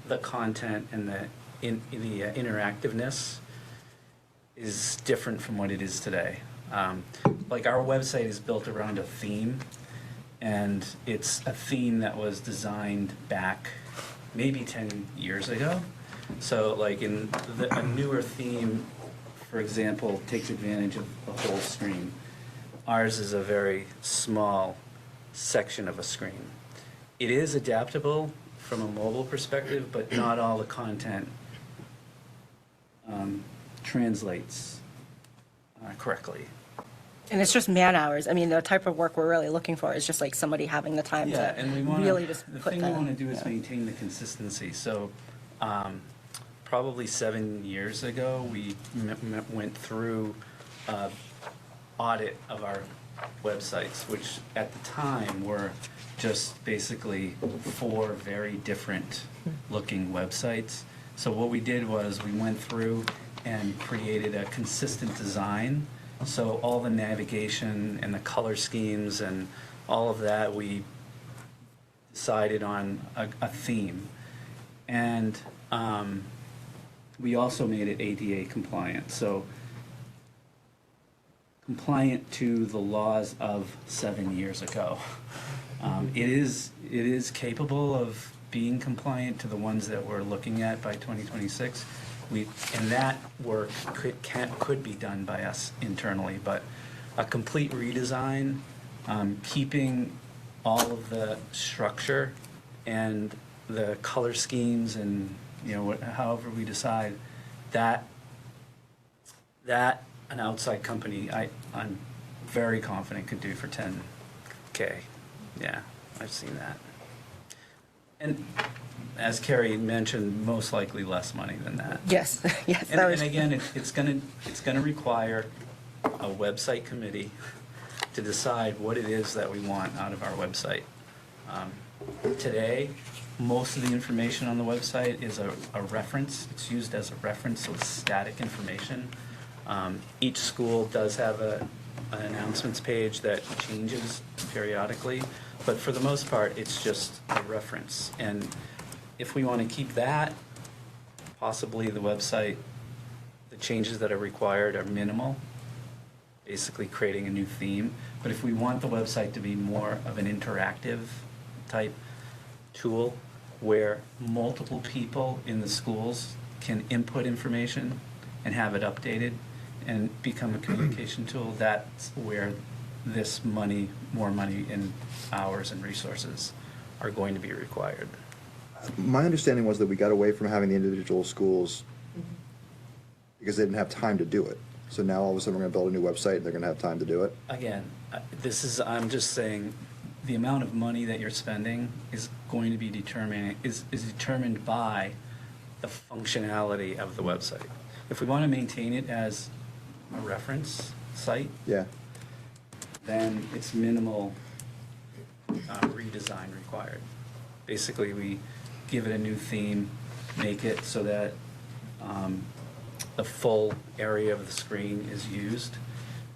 the content and the interactiveness is different from what it is today. Like our website is built around a theme, and it's a theme that was designed back maybe 10 years ago. So like a newer theme, for example, takes advantage of the whole screen. Ours is a very small section of a screen. It is adaptable from a mobile perspective, but not all the content translates correctly. And it's just man hours. I mean, the type of work we're really looking for is just like somebody having the time Yeah, to and we want really to, just the put thing the. we want to do is maintain the consistency. So probably 7 years ago, we went through audit of our websites, which at the time were just basically 4 very different looking websites. So what we did was we went through and created a consistent design. So all the navigation and the color schemes and all of that, we decided on a theme. And we also made it ADA compliant. So compliant to the laws of 7 years ago. It is capable of being compliant to the ones that we're looking at by 2026. And that work could be done by us internally, but a complete redesign, keeping all of the structure and the color schemes and however we decide that an outside company I'm very confident could do for 10K. Yeah, I've seen that. And as Carrie mentioned, most likely less money than that. Yes, yes. And, that was- and again, it's gonna require a website committee to decide what it is that we want out of our website. Today, most of the information on the website is a reference. It's used as a reference, so it's static information. Each school does have an announcements page that changes periodically, but for the most part, it's just a reference. And if we want to keep that, possibly the website, the changes that are required are minimal, basically creating a new theme. But if we want the website to be more of an interactive type tool where multiple people in the schools can input information and have it updated and become a communication tool, that's where this money, more money in hours and resources are going to be required. My understanding was that we got away from having the individual schools because they didn't have time to do it. So now all of a sudden we're going to build a new website and they're going to have time to do it. Again, I'm just saying, the amount of money that you're spending is going to be determined by the functionality of the website. If we want to maintain it as a reference site, Yeah. then it's minimal redesign required. Basically, we give it a new theme, make it so that the full area of the screen is used.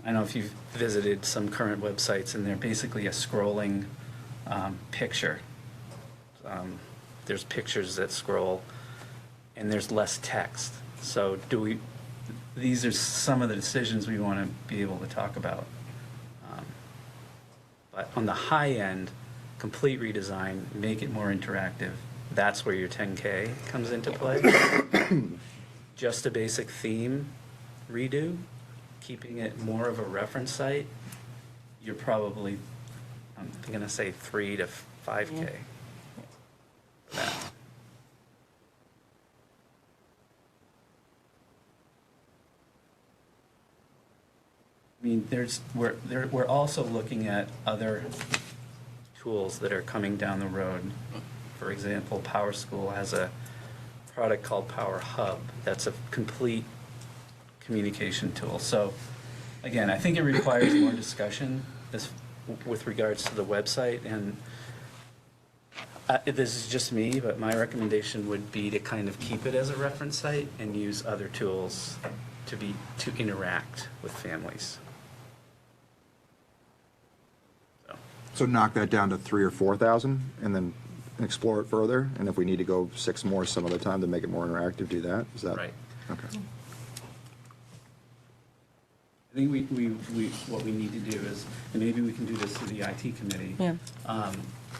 I don't know if you've visited some current websites, and they're basically a scrolling picture. There's pictures that scroll, and there's less text. So these are some of the decisions we want to be able to talk about. But on the high end, complete redesign, make it more interactive. That's where your 10K comes into play. Just a basic theme redo, keeping it more of a reference site, you're probably, I'm going to say 3 to 5K. mean, we're also looking at other tools that are coming down the road. For example, Power School has a product called Power Hub that's a complete communication tool. So again, I think it requires more discussion with regards to the website, and this is just me, but my recommendation would be to kind of keep it as a reference site and use other tools to interact with families. So knock that down to 3,000 or 4,000 and then explore it further. And if we need to go 6 more some other time to make it more interactive, do that? Is that Right. Okay. I think what we need to do is, and maybe we can do this through the IT committee, Yeah.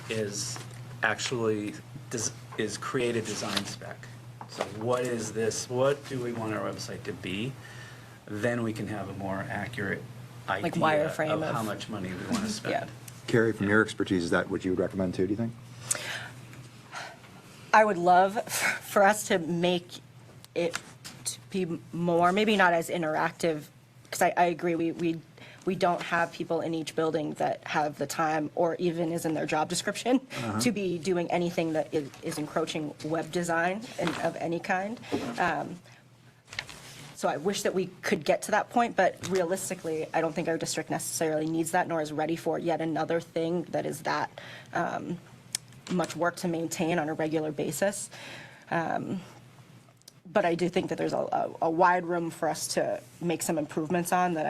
is actually is create a design spec. So what is this? What do we want our website to be? Then we can have a more accurate idea wireframe of how of- much money we want to spend. Yeah. Carrie, from your expertise, is that what you would recommend too, do you think? I would love for us to make it to be more, maybe not as interactive, because I agree, we don't have people in each building that have the time, or even is in their job description, to be doing anything that is encroaching web design of any kind. So I wish that we could get to that point, but realistically, I don't think our district necessarily needs that, nor is ready for yet another thing that is that much work to maintain on a regular basis. But I do think that there's a wide room for us to make some improvements on that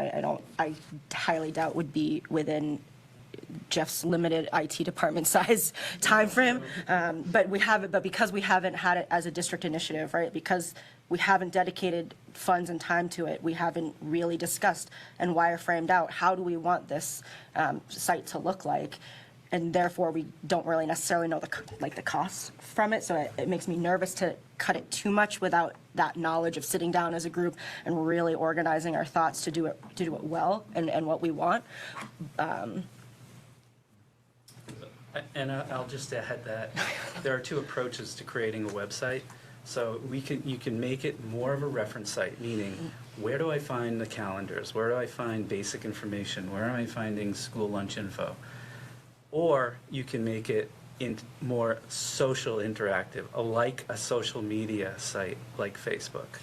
I highly doubt would be within Jeff's limited IT department size timeframe. But because we haven't had it as a district initiative, right? Because we haven't dedicated funds and time to it, we haven't really discussed and wireframed out how do we want this site to look like. And therefore, we don't really necessarily know the costs from it. So it makes me nervous to cut it too much without that knowledge of sitting down as a group and really organizing our thoughts to do it well and what we want. And I'll just add that there are 2 approaches to creating a website. So you can make it more of a reference site, meaning where do I find the calendars? Where do I find basic information? Where am I finding school lunch info? Or you can make it more social interactive, like a social media site like Facebook.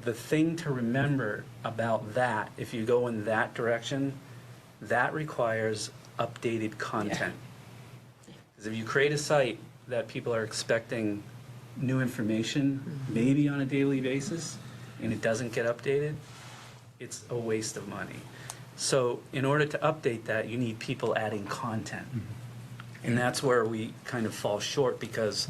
The thing to remember about that, if you go in that direction, that requires updated content. Because if you create a site that people are expecting new information, maybe on a daily basis, and it doesn't get updated, it's a waste of money. So in order to update that, you need people adding content. And that's where we kind of fall short, because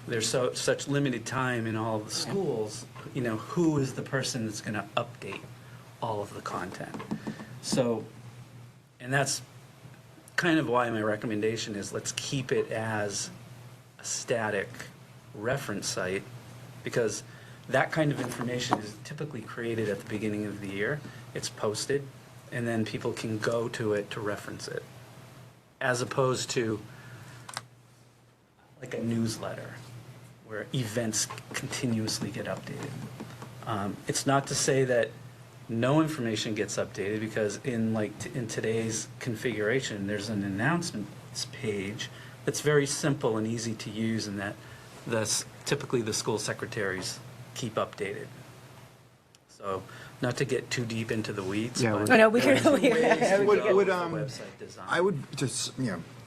there's such limited time in all of the schools. You know, who is the person that's going to update all of the content? So, and that's kind of why my recommendation is let's keep it as a static reference site, because that kind of information is typically created at the beginning of the year. It's posted, and then people can go to it to reference it, as opposed to like a newsletter where events continuously get updated. It's not to say that no information gets updated, because in today's configuration, there's an announcements page that's very simple and easy to use, and that typically the school secretaries keep updated. So, not to get too deep into the weeds, Yeah, but we're- I know, we there's could- ways to Would- go would, with um, the website design. I would just,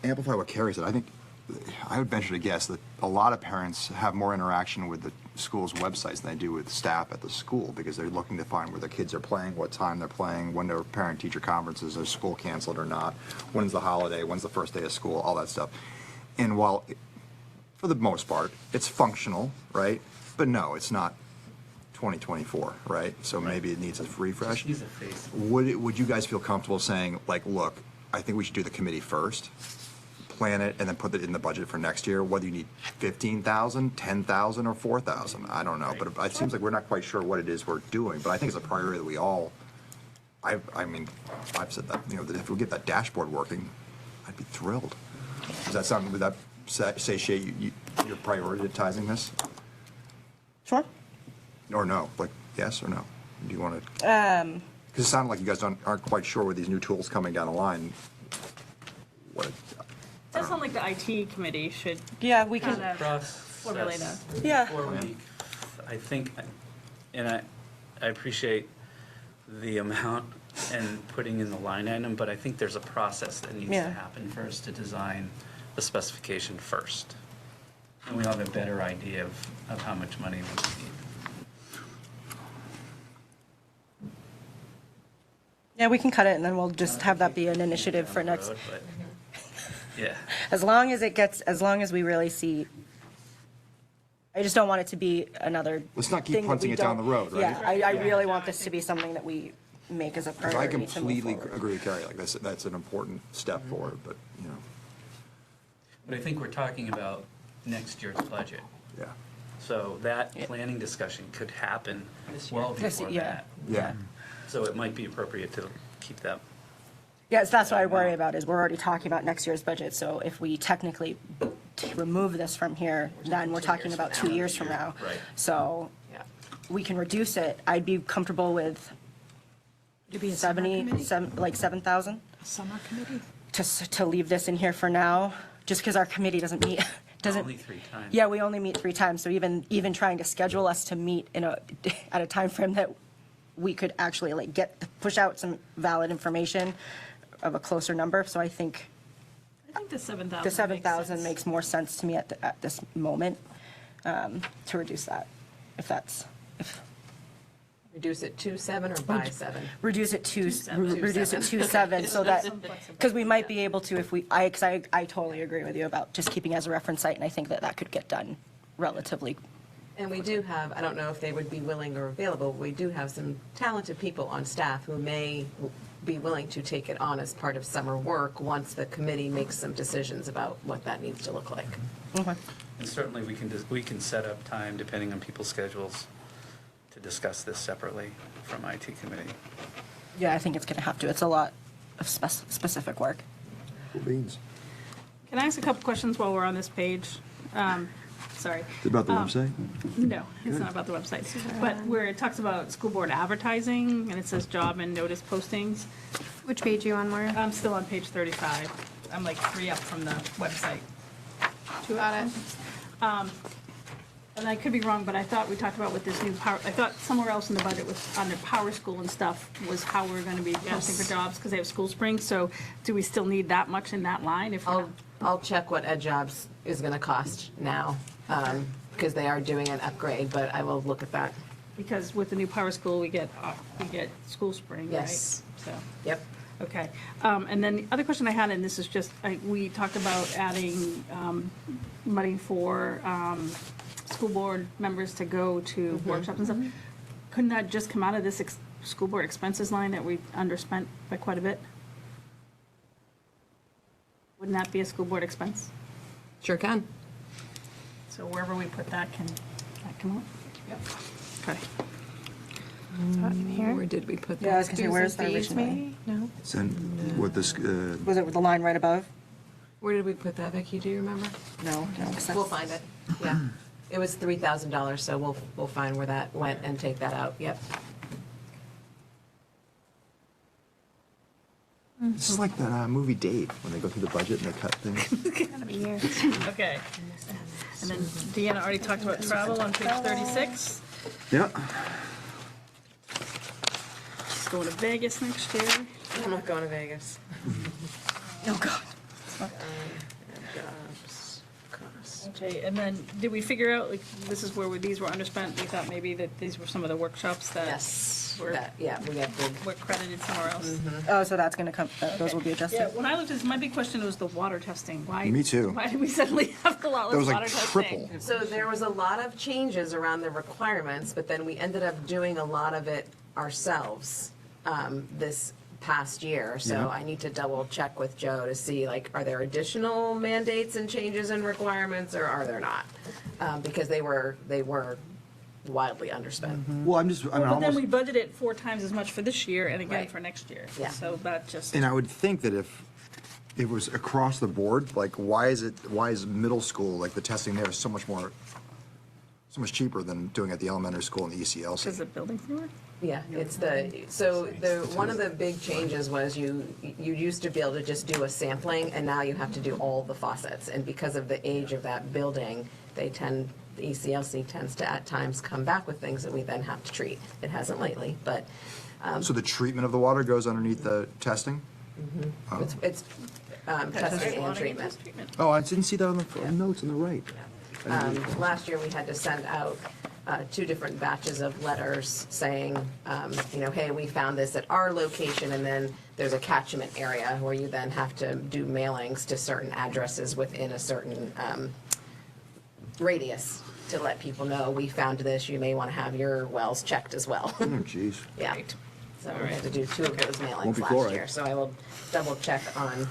amplify what Carrie said. I think, I would venture to guess that a lot of parents have more interaction with the school's websites than they do with staff at the school, because they're looking to find where their kids are playing, what time they're playing, when there are parent-teacher conferences, is school canceled or not, when's the holiday, when's the first day of school, all that stuff. And while, for the most part, it's functional, right? But no, it's not 2024, right? So maybe it needs a refresh. Use a face. Would you guys feel comfortable saying, like, look, I think we should do the committee first, plan it, and then put it in the budget for next year, whether you need 15,000, 10,000, or 4,000? I don't know, but it seems like we're not quite sure what it is we're doing, but I think it's a priority that we all, I mean, I've said that, that if we get that dashboard working, I'd be thrilled. Does that sound, would that say, Shay, you're prioritizing this? Sure. Or no? Like, yes or no? do you want to? Because it sounded like you guys aren't quite sure with these new tools coming down the line. What? Does sound like the IT committee should Yeah, we can, kind of Process formulate a. yeah. before we, I think, and I appreciate the amount and putting in the line item, but I think there's a process that needs to Yeah. happen first to design the specification first. And we'll have a better idea of how much money we need. Yeah, we can cut it and then we'll just have that be an initiative for Down the next, road, but, yeah. as long as we really see, I just don't want it to be another Let's not keep thing that punting we it down don't- the road, right? Yeah, I really want this to be something that we make as a 'Cause I priority to move completely forward. agree with Carrie, like that's an important step forward, but, you know, But I think we're talking about next year's budget. yeah. So that planning discussion could happen well This- before yeah. that. Yeah. So it might be appropriate to keep that. Yes, that's what I worry about, is we're already talking about next year's budget, so if we technically remove this from here, then we're talking about 2 years from now. Right. So Yeah. we can reduce it. I'd be comfortable with 7,000 Summer committee? to leave this in here for now, just because our committee doesn't meet, doesn't. Only 3 times. Yeah, we only meet 3 times, so even trying to schedule us to meet at a time frame that we could actually like push out some valid information of a closer number, so I think I think the 7,000. the 7,000 makes more sense to me at this moment, to reduce that, if Reduce it to 7 or by 7? reduce it to, seven. reduce it to 7, so that, because we might be able to, if we, because I totally agree with you about just keeping as a reference site, and I think that could get done relatively. And we do have, I don't know if they would be willing or available, we do have some talented people on staff who may be willing to take it on as part of summer work once the committee makes some decisions about what that needs to look like. Okay. And certainly, we can set up time, depending on people's schedules, to discuss this separately from IT committee. Yeah, I think it's going to have to. It's a lot of specific work. Cool beans. Can I ask a couple questions while we're on this page? Sorry. Is it about the website? No, it's not about the website. But where it talks about school board advertising, and it says job and notice postings. Which page are you on, Maura? I'm still on page 35. I'm like 3 up from the website. Got it. And I could be wrong, but I thought we talked about with this new power, I thought somewhere else in the budget was under Power School and stuff was how we're going to be posting for jobs because they have School Spring. So do we still need that much in that line? If we're not- I'll check what Ed Jobs is going to cost now, because they are doing an upgrade, but I will look at that. Because with the new Power School, we get School Spring, right? Yes. So. Yep. Okay. And then the other question I had, and this is just, we talked about adding money for school board members to go to workshops and stuff. Couldn't that just come out of this school board expenses line that we underspent by quite a bit? Wouldn't that be a school board expense? Sure can. So wherever we put that, can that come out? Yep. Okay. Where did we put that? Yeah, I was going to say, Dues where's and the fees, original? maybe? No? And what this, Was it with the line right above? Where did we put that, Becky? Do you remember? No, 'cause We'll that's- find it. Yeah. It was $3,000, so we'll find where that went and take that out. Yep. this is like that movie Date, when they go through the budget and they cut things. Gotta be here. Okay. And then Deanna already talked about travel on page 36. Yeah. She's going to Vegas next year. I'm not going to Vegas. Oh, God. Jobs, costs. Okay, and then did we figure out, like, this is where these were underspent? We thought maybe that these were some of the workshops that Yes. were Yeah, we have the, were credited somewhere else. Oh, so that's going to come, those will be Yeah, adjusted? when I looked at this, my big question was the water testing. Why? Me too. Why did we suddenly have a lot That less was water like testing? triple. so there was a lot of changes around the requirements, but then we ended up doing a lot of it ourselves this past year. So Yeah. I need to double check with Joe to see, like, are there additional mandates and changes in requirements, or are there not? Because they were wildly underspent. Well, I'm just, I mean, But then we almost, budgeted 4 times as much for this year and again Right. for next year. Yeah. So that just, and I would think that if it was across the board, like, why is middle school, like, the testing there is so So much cheaper than doing it at the elementary school and the Does ECLC. the building floor? Yeah, it's one of the big changes was you used to be able to just do a sampling, and now you have to do all the faucets. And because of the age of that building, the ECLC tends to at times come back with things that we then have to treat. It hasn't lately, but So the treatment of the water goes underneath the testing? it's testing and treatment. Oh, I didn't see that on the notes on the right. Last year, we had to send out 2 different batches of letters saying, hey, we found this at our location, and then there's a catchment area where you then have to do mailings to certain addresses within a certain radius to let people know, we found this, you may want to have your wells checked as well. Oh, jeez. Yeah. So we had to do 2 of those Won't mailings be last fluoride. year, so I will double check on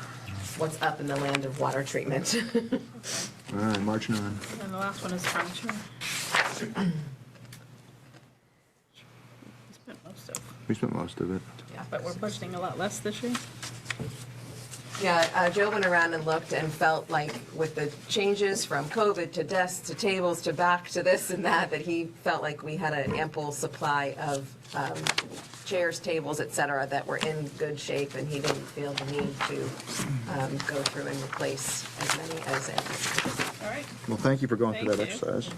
what's up in the land of water treatment. All right, marching on. And the last one is furniture. We spent most of it. Yeah. But we're budgeting a lot less this year. Yeah, Joe went around and looked and felt like with the changes from COVID to desks to tables to back to this and that he felt like we had an ample supply of chairs, tables, et cetera, that were in good shape, and he didn't feel the need to go through and replace as many as anticipated. All right. Well, thank you for going through that Thank you. exercise.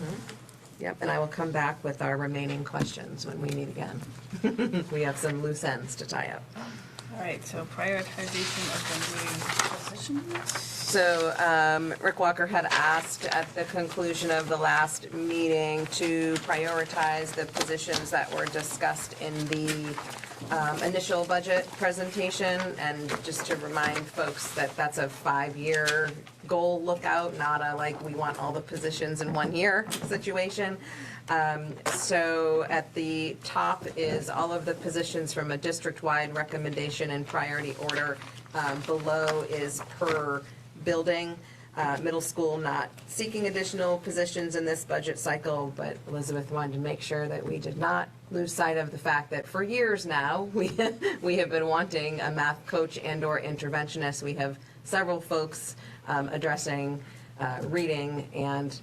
Yep, and I will come back with our remaining questions when we meet again. We have some loose ends to tie up. All right, so prioritization of the new positions. So Rick Walker had asked at the conclusion of the last meeting to prioritize the positions that were discussed in the initial budget presentation, and just to remind folks that that's a 5-year goal lookout, not a like we want all the positions in 1 year situation. So at the top is all of the positions from a district-wide recommendation in priority order. Below is per building. Middle school not seeking additional positions in this budget cycle, but Elizabeth wanted to make sure that we did not lose sight of the fact that for years now, we have been wanting a math coach and/or interventionist. We have several folks addressing reading and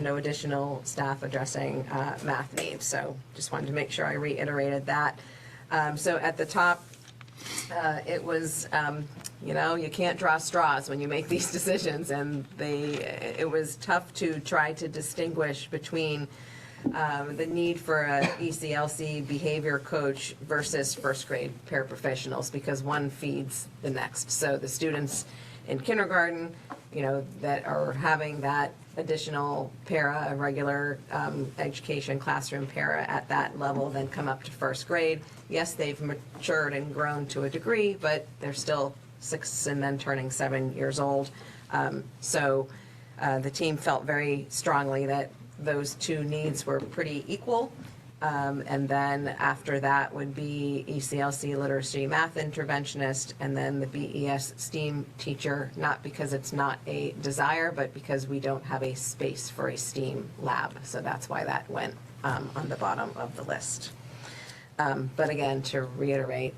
no additional staff addressing math needs. So just wanted to make sure I reiterated that. So at the top, it was, you can't draw straws when you make these decisions, and it was tough to try to distinguish between the need for a ECLC behavior coach versus first grade paraprofessionals, because one feeds the next. So the students in kindergarten, that are having that additional para, a regular education classroom para at that level, then come up to first grade. Yes, they've matured and grown to a degree, but they're still 6 and then turning 7 years old. So the team felt very strongly that those 2 needs were pretty equal. And then after that would be ECLC literacy math interventionist, and then the BES STEAM teacher, not because it's not a desire, but because we don't have a space for a STEAM lab. So that's why that went on the bottom of the list. But again, to reiterate,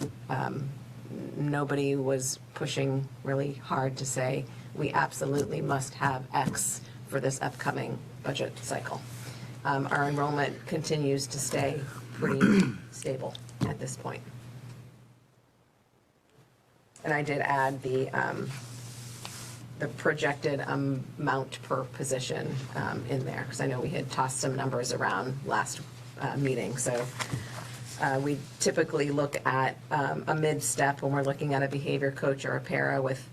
nobody was pushing really hard to say, we absolutely must have X for this upcoming budget cycle. Our enrollment continues to stay pretty stable at this point. And I did add the projected amount per position in there, because I know we had tossed some numbers around last meeting. So we typically look at a mid-step when we're looking at a behavior coach or a para with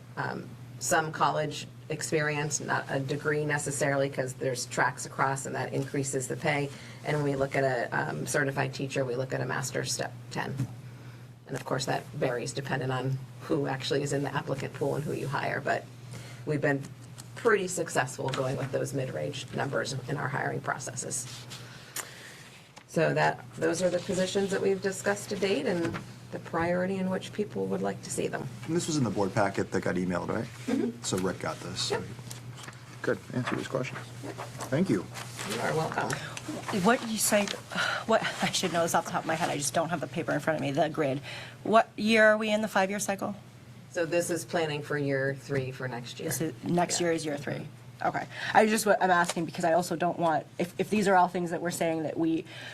some college experience, not a degree necessarily, because there's tracks across and that increases the pay. And when we look at a certified teacher, we look at a master's step 10. And of course that varies depending on who actually is in the applicant pool and who you hire, but we've been pretty successful going with those mid-range numbers in our hiring processes. So those are the positions that we've discussed to date and the priority in which people would like to see them. And this was in the board packet that got emailed, right? So Rick got this. Yep. Good, answer these questions. Thank you. You are welcome. What you say, what, I should know this off the top of my head, I just don't have the paper in front of me, the grid. What year are we in the 5-year cycle? So this is planning for year 3 for next year. Next Yeah. year is year 3. Okay. I'm asking because I also don't want, if these are all things that we're saying that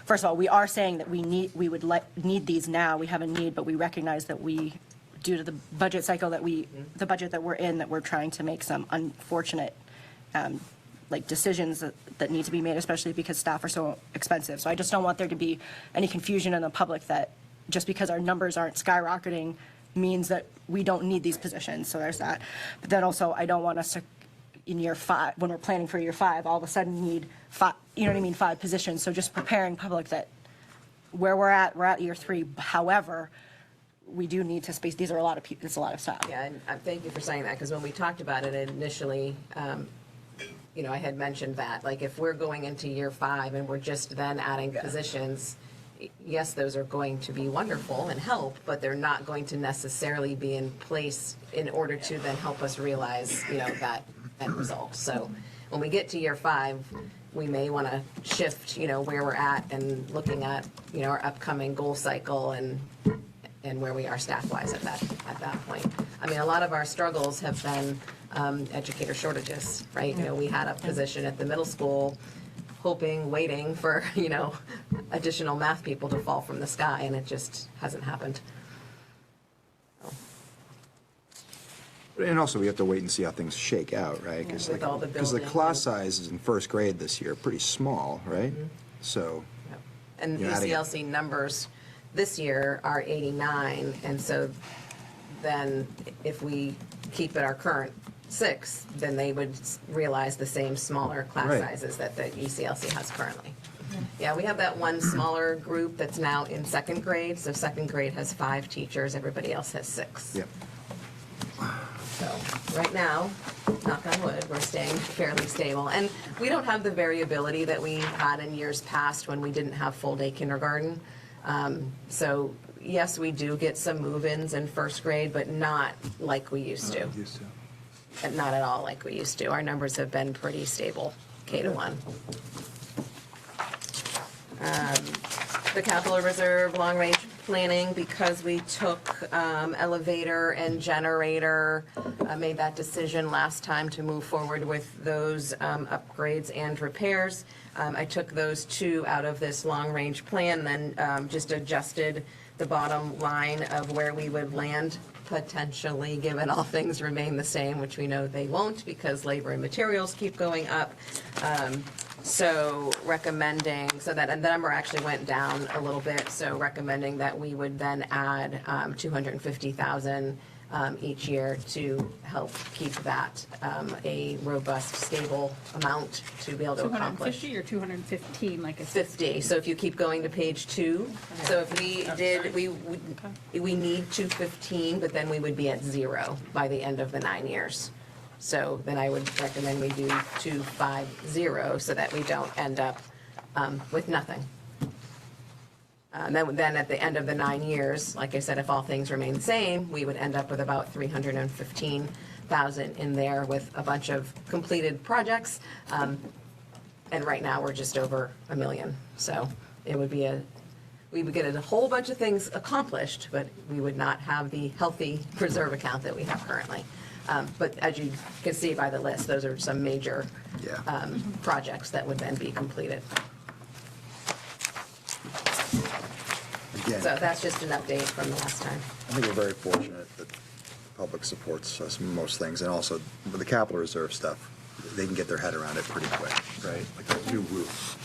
first of all, we are saying that we need these now, we have a need, but we recognize that due to the budget cycle the budget that we're in, that we're trying to make some unfortunate, decisions that need to be made, especially because staff are so expensive. So I just don't want there to be any confusion in the public that just because our numbers aren't skyrocketing means that we don't need these positions. So there's that. But then also, I don't want us to, in year 5, when we're planning for year 5, all of a sudden need 5, 5 positions. So just preparing public that where we're at year 3. However, we do need to space. These are a lot of people. It's a lot of staff. Yeah, and thank you for saying that, because when we talked about it initially, I had mentioned that, like, if we're going into year 5 and we're just then adding positions, yes, those are going to be wonderful and help, but they're not going to necessarily be in place in order to then help us realize, that end result. So when we get to year 5, we may want to shift, where we're at and looking at, our upcoming goal cycle and where we are staff-wise at that point. I mean, a lot of our struggles have been educator shortages, right? We had a position at the middle school hoping, waiting for, additional math people to fall from the sky, and it just hasn't happened. And also, we have to wait and see how things shake out, right? With all the Because the building class sizes in first grade this year are pretty small, right? So, Yep. And Yeah, adding- ECLC numbers this year are 89, and so then if we keep at our current 6, then they would realize the same smaller class Right. sizes that the ECLC has currently. Yeah, we have that one smaller group that's now in 2nd grade, so 2nd grade has 5 teachers, everybody else has 6. yep. So, right now, knock on wood, we're staying fairly stable. And we don't have the variability that we had in years past when we didn't have full-day kindergarten. So, yes, we do get some move-ins in 1st grade, but not like we used to. And not at all like we used to. Our numbers have been pretty stable, K to 1. The capital reserve, long-range planning, because we took elevator and generator, made that decision last time to move forward with those upgrades and repairs. I took those 2 out of this long-range plan, then just adjusted the bottom line of where we would land potentially, given all things remain the same, which we know they won't because labor and materials keep going up. So recommending, and the number actually went down a little bit, so recommending that we would then add $250,000 each year to help keep that a robust, stable amount to be able to accomplish. 250 or 215, like I said? 50, so if you keep going to page 2, so if we did, we need 215, but then we would be at 0 by the end of the 9 years. So then I would recommend we do 250 so that we don't end up with nothing. Then at the end of the 9 years, like I said, if all things remain the same, we would end up with about 315,000 in there with a bunch of completed projects. And right now, we're just over $1 million. So it would be we would get a whole bunch of things accomplished, but we would not have the healthy reserve account that we have currently. But as you can see by the list, those are some major projects that would then be completed. Again, So that's just an update from the last time. I think we're very fortunate that the public supports us in most things, and also with the capital reserve stuff, they can get their head around it pretty quick, right? Like a new roof.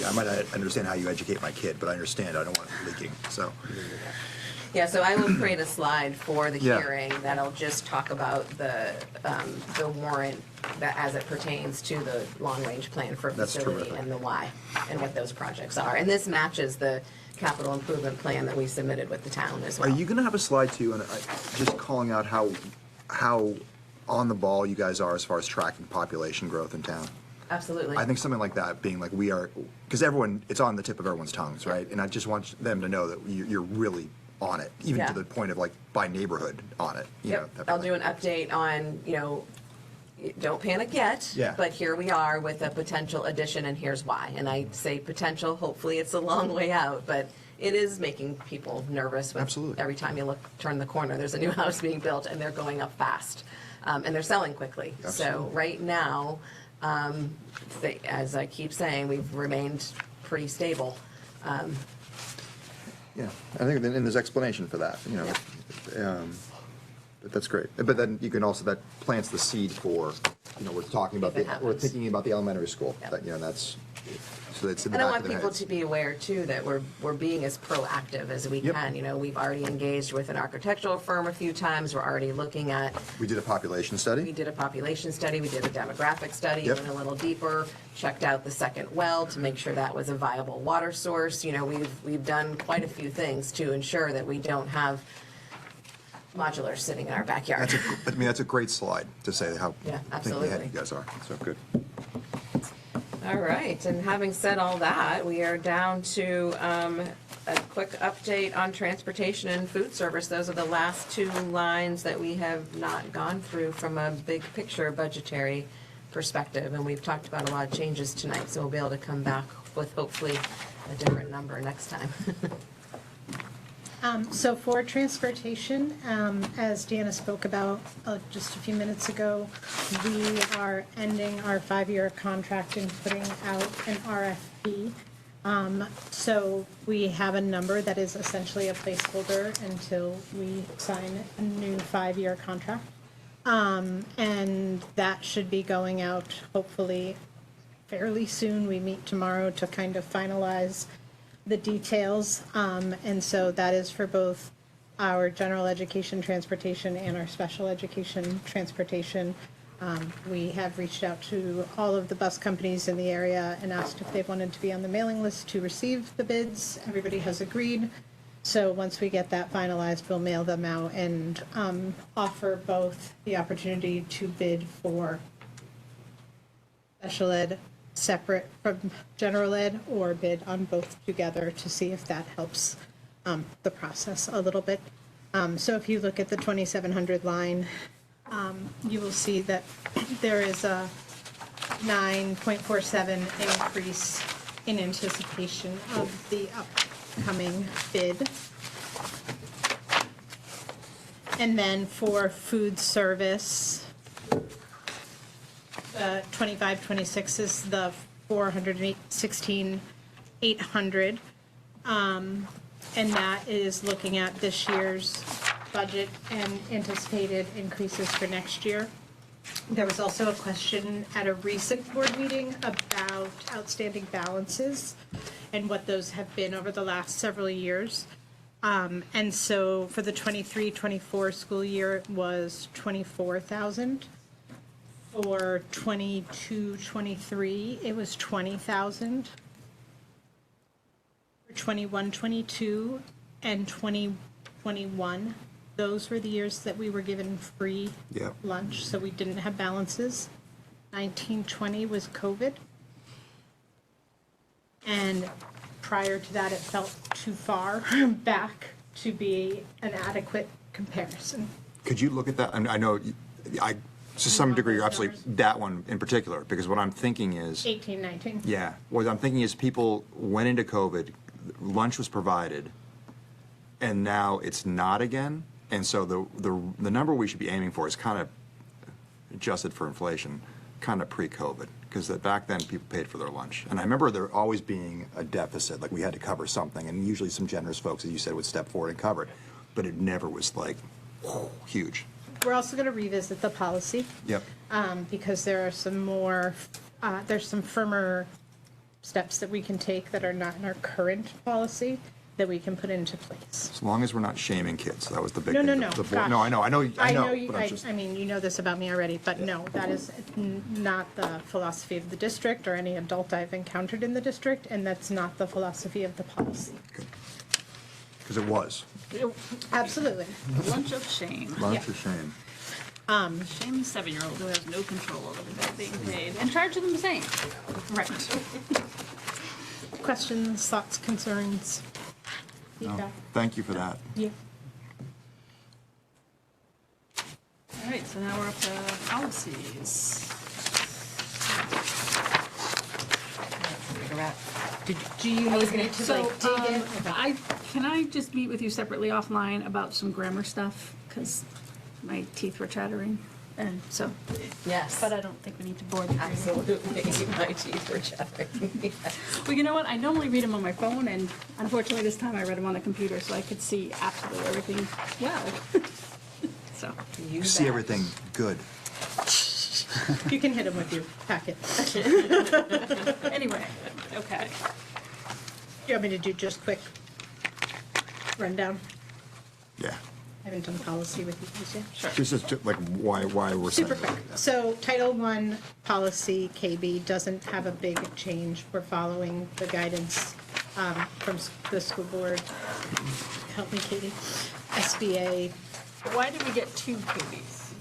I might not understand how you educate my kid, but I understand I don't want it leaking, so. Yeah, so I will create a slide for the Yeah. hearing that'll just talk about the warrant that as it pertains to the long-range plan for That's facility terrific. and the why, and what those projects are. And this matches the capital improvement plan that we submitted with the town as well. Are you gonna have a slide too, and just calling out how on the ball you guys are as far as tracking population growth in town? Absolutely. I think something like that, being like we are, because everyone, it's on the tip of everyone's tongues, right? And I just want them to know that you're really on it, even Yeah. to the point of like by neighborhood on it. You know, Yep, that I'll kind do of an update on, don't panic yet. Yeah. But here we are with a potential addition, and here's why. And I say potential, hopefully it's a long way out, but it is making people nervous with Absolutely. every time you turn the corner, there's a new house being built, and they're going up fast. And they're selling quickly. So Absolutely. right now, As I keep saying, we've remained pretty stable. Yeah, I think, and there's explanation for that, you know. But that's great. But then you can also, that plants the seed for, you know, we're talking about, If it we're happens. thinking about the elementary school. Yep. That, you know, that's, so it's in the And I back want of their people heads. to be aware too that we're being as proactive as we Yep. can. You know, we've already engaged with an architectural firm a few times. We're already looking at, We did a population we study. did a population study, we did a demographic study, Yep. went a little deeper, checked out the second well to make sure that was a viable water source. You know, we've done quite a few things to ensure that we don't have modulars sitting in our backyard. I mean, that's a great slide to say how Yeah, thinking ahead absolutely. you guys are. So good. All right, and having said all that, we are down to a quick update on transportation and food service. Those are the last two lines that we have not gone through from a big picture budgetary perspective. And we've talked about a lot of changes tonight, so we'll be able to come back with hopefully a different number next time. So for transportation, as Deanna spoke about just a few minutes ago, we are ending our 5-year contract and putting out an RFP. So we have a number that is essentially a placeholder until we sign a new 5-year contract. And that should be going out hopefully fairly soon. We meet tomorrow to kind of finalize the details, and so that is for both our general education transportation and our special education transportation. We have reached out to all of the bus companies in the area and asked if they wanted to be on the mailing list to receive the bids. Everybody has agreed. So once we get that finalized, we'll mail them out and offer both the opportunity to bid for special ed separate from general ed, or bid on both together to see if that helps the process a little bit. So if you look at the 2700 line, you will see that there is a 9.47 increase in anticipation of the upcoming bid. And then for food service, 25-26 is the 416,800. And that is looking at this year's budget and anticipated increases for next year. There was also a question at a recent board meeting about outstanding balances and what those have been over the last several years. And so for the 23-24 school year, it was 24,000. For 22-23, it was 20,000. For 21-22 and 20-21, those were the years that we were given free Yep. lunch, so we didn't have balances. 19-20 was COVID. And prior to that, it felt too far back to be an adequate comparison. Could you look at that? I know, to some degree, you're absolutely, that one in particular, because what I'm thinking is, 18-19. yeah, what I'm thinking is people went into COVID, lunch was provided, and now it's not again. And so the number we should be aiming for is kind of adjusted for inflation, kind of pre-COVID, because back then people paid for their lunch. And I remember there always being a deficit, like we had to cover something, and usually some generous folks, as you said, would step forward and cover it, but it never was like huge. We're also going to revisit the policy. Yep. Because there are some more, there's some firmer steps that we can take that are not in our current policy that we can put into place. As long as we're not shaming kids, that was the big No, thing. no, no. The board- gosh. No, I know, you, but I'm just. I mean, you know this about me already, but no, that is not the philosophy of the district or any adult I've encountered in the district, and that's not the philosophy of the policy. Because it was. Absolutely. Lunch of shame. Lunch of shame. Shame the 7-year-old who has no control over the bill being paid and charge them the same. Right. Questions, thoughts, concerns, No, feedback? thank you for that. Yeah. All right, so now we're up to policies. Figure out. Do you need me to So, like dig in? can I just meet with you separately offline about some grammar stuff? Because my teeth were chattering. And so, Yes. but I don't think we need to bore the reading. Absolutely. My teeth were chattering. Well, you know what? I normally read them on my phone, and unfortunately this time I read them on the computer, so I could see absolutely everything well. So, You See bet. everything good. You can hit them with your packet. anyway, okay. You want me to do just quick rundown? Yeah. I haven't done policy with you guys yet. This is like why we're saying. Super quick. So Title I policy KB doesn't have a big change. We're following the guidance from the school board. Help me, Katie. SBA. Why did we get 2 KBs?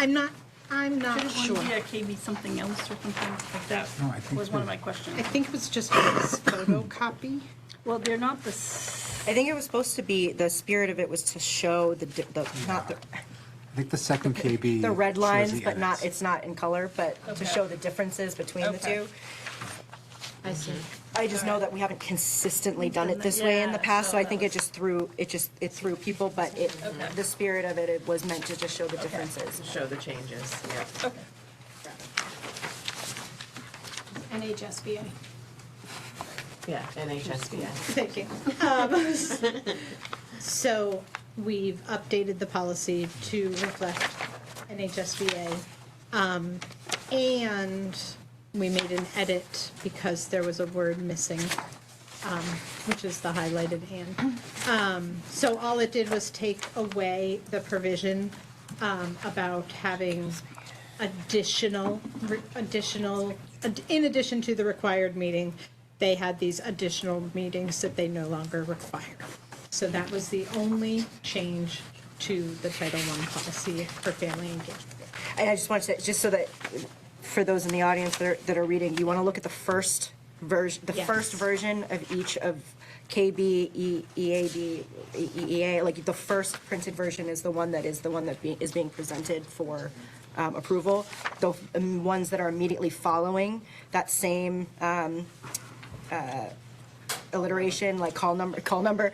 I'm not Shouldn't sure. one be a KB something else or something like that? No, I think was one of so. my questions. I think it was just a photocopy. Well, they're not the. I think it was supposed to be, the spirit of it was to show not the, I think the second KB. the red shows lines, the but not, edits. it's not in color, but to Okay. show the differences between the Okay. two. I see. I just know that we haven't consistently done it this way in the Yeah, past, so I so think that it just threw, it threw people, but it, Okay. the spirit of it, it was meant to just show the differences. Show the changes, yep. Okay. NHSBA. Yeah, NHSBA. Thank you. So we've updated the policy to reflect NHSBA. And we made an edit because there was a word missing, which is the highlighted and. So all it did was take away the provision about having in addition to the required meeting, they had these additional meetings that they no longer require. So that was the only change to the Title I policy for family engagement. And I just want to say, just so that, for those in the audience that are reading, you want to look at the first version, Yes. first version of each of KB, EAD, EEA, like the first printed version is the one that is being presented for approval. The ones that are immediately following that same alliteration, like call number,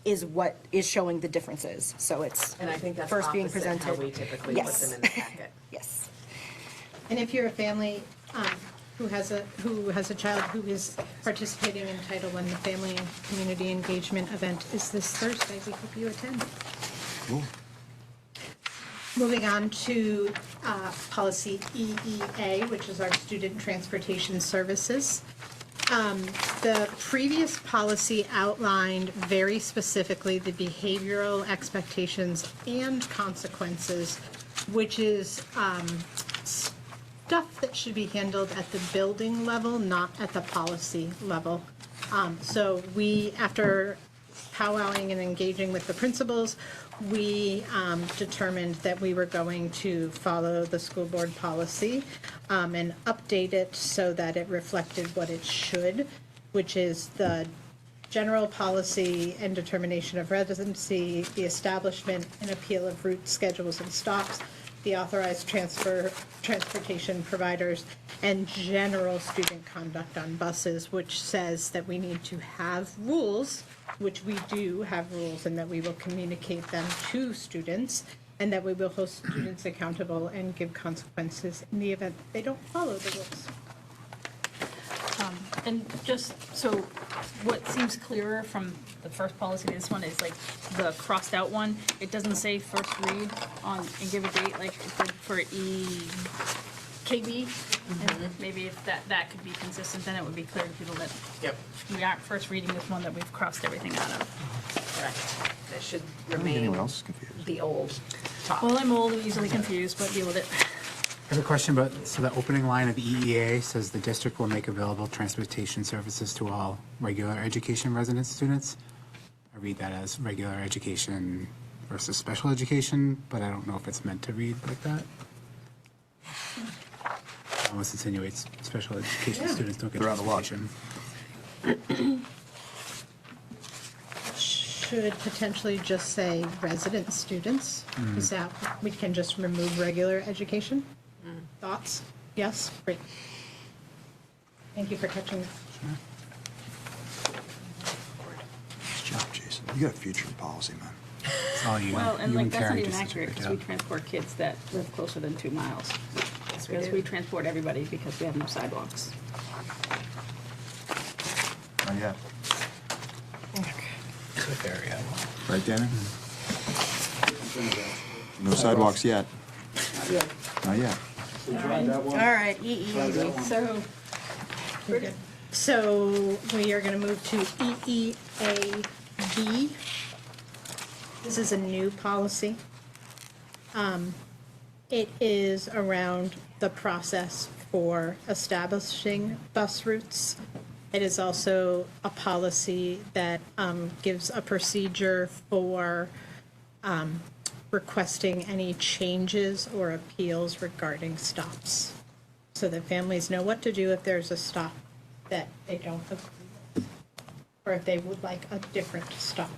is what is showing the differences. So it's And I think that's first being opposite how presented. we typically put Yes. them in the packet. Yes. And if you're a family who has a child who is participating in Title I, the Family and Community Engagement event is this Thursday. We hope you attend. Cool. Moving on to policy EEA, which is our student transportation services. The previous policy outlined very specifically the behavioral expectations and consequences, which is stuff that should be handled at the building level, not at the policy level. So we, after powwowing and engaging with the principals, we determined that we were going to follow the school board policy and update it so that it reflected what it should, which is the general policy and determination of residency, the establishment and appeal of route schedules and stops, the authorized transportation providers, and general student conduct on buses, which says that we need to have rules, which we do have rules, and that we will communicate them to students, and that we will hold students accountable and give consequences in the event they don't follow the rules. And just so, what seems clearer from the first policy to this one is like the crossed out one. It doesn't say first read on and give a date like it did for EKB. And maybe if that could be consistent, then it would be clear to people that Yep, we aren't first reading this one that we've crossed everything out of. correct. That should I don't think anyone remain else is confused. the old top. Well, I'm old and easily confused, but deal with it. I have a question about, so the opening line of EEA says the district will make available transportation services to all regular education resident students. I read that as regular education versus special education, but I don't know if it's meant to read like that. Almost insinuates special education students don't get They're out of luck. transportation. Should potentially just say resident students. Is that, we can just remove regular education? Thoughts? Yes? Great. Thank you for catching that. Nice job, Jason. You got a future in policy, man. It's all you. Well, and you like, that's not Karen even do such a accurate, great because we job. transport kids that live closer than 2 miles. Because we transport everybody because we have no sidewalks. Not yet. It's a very, Right, Dana? No sidewalks yet. Not yet. All right, So, So we are going to move to EEAB. This is a new policy. It is around the process for establishing bus routes. It is also a policy that gives a procedure for requesting any changes or appeals regarding stops, so that families know what to do if there's a stop that they don't agree with, or if they would like a different stop.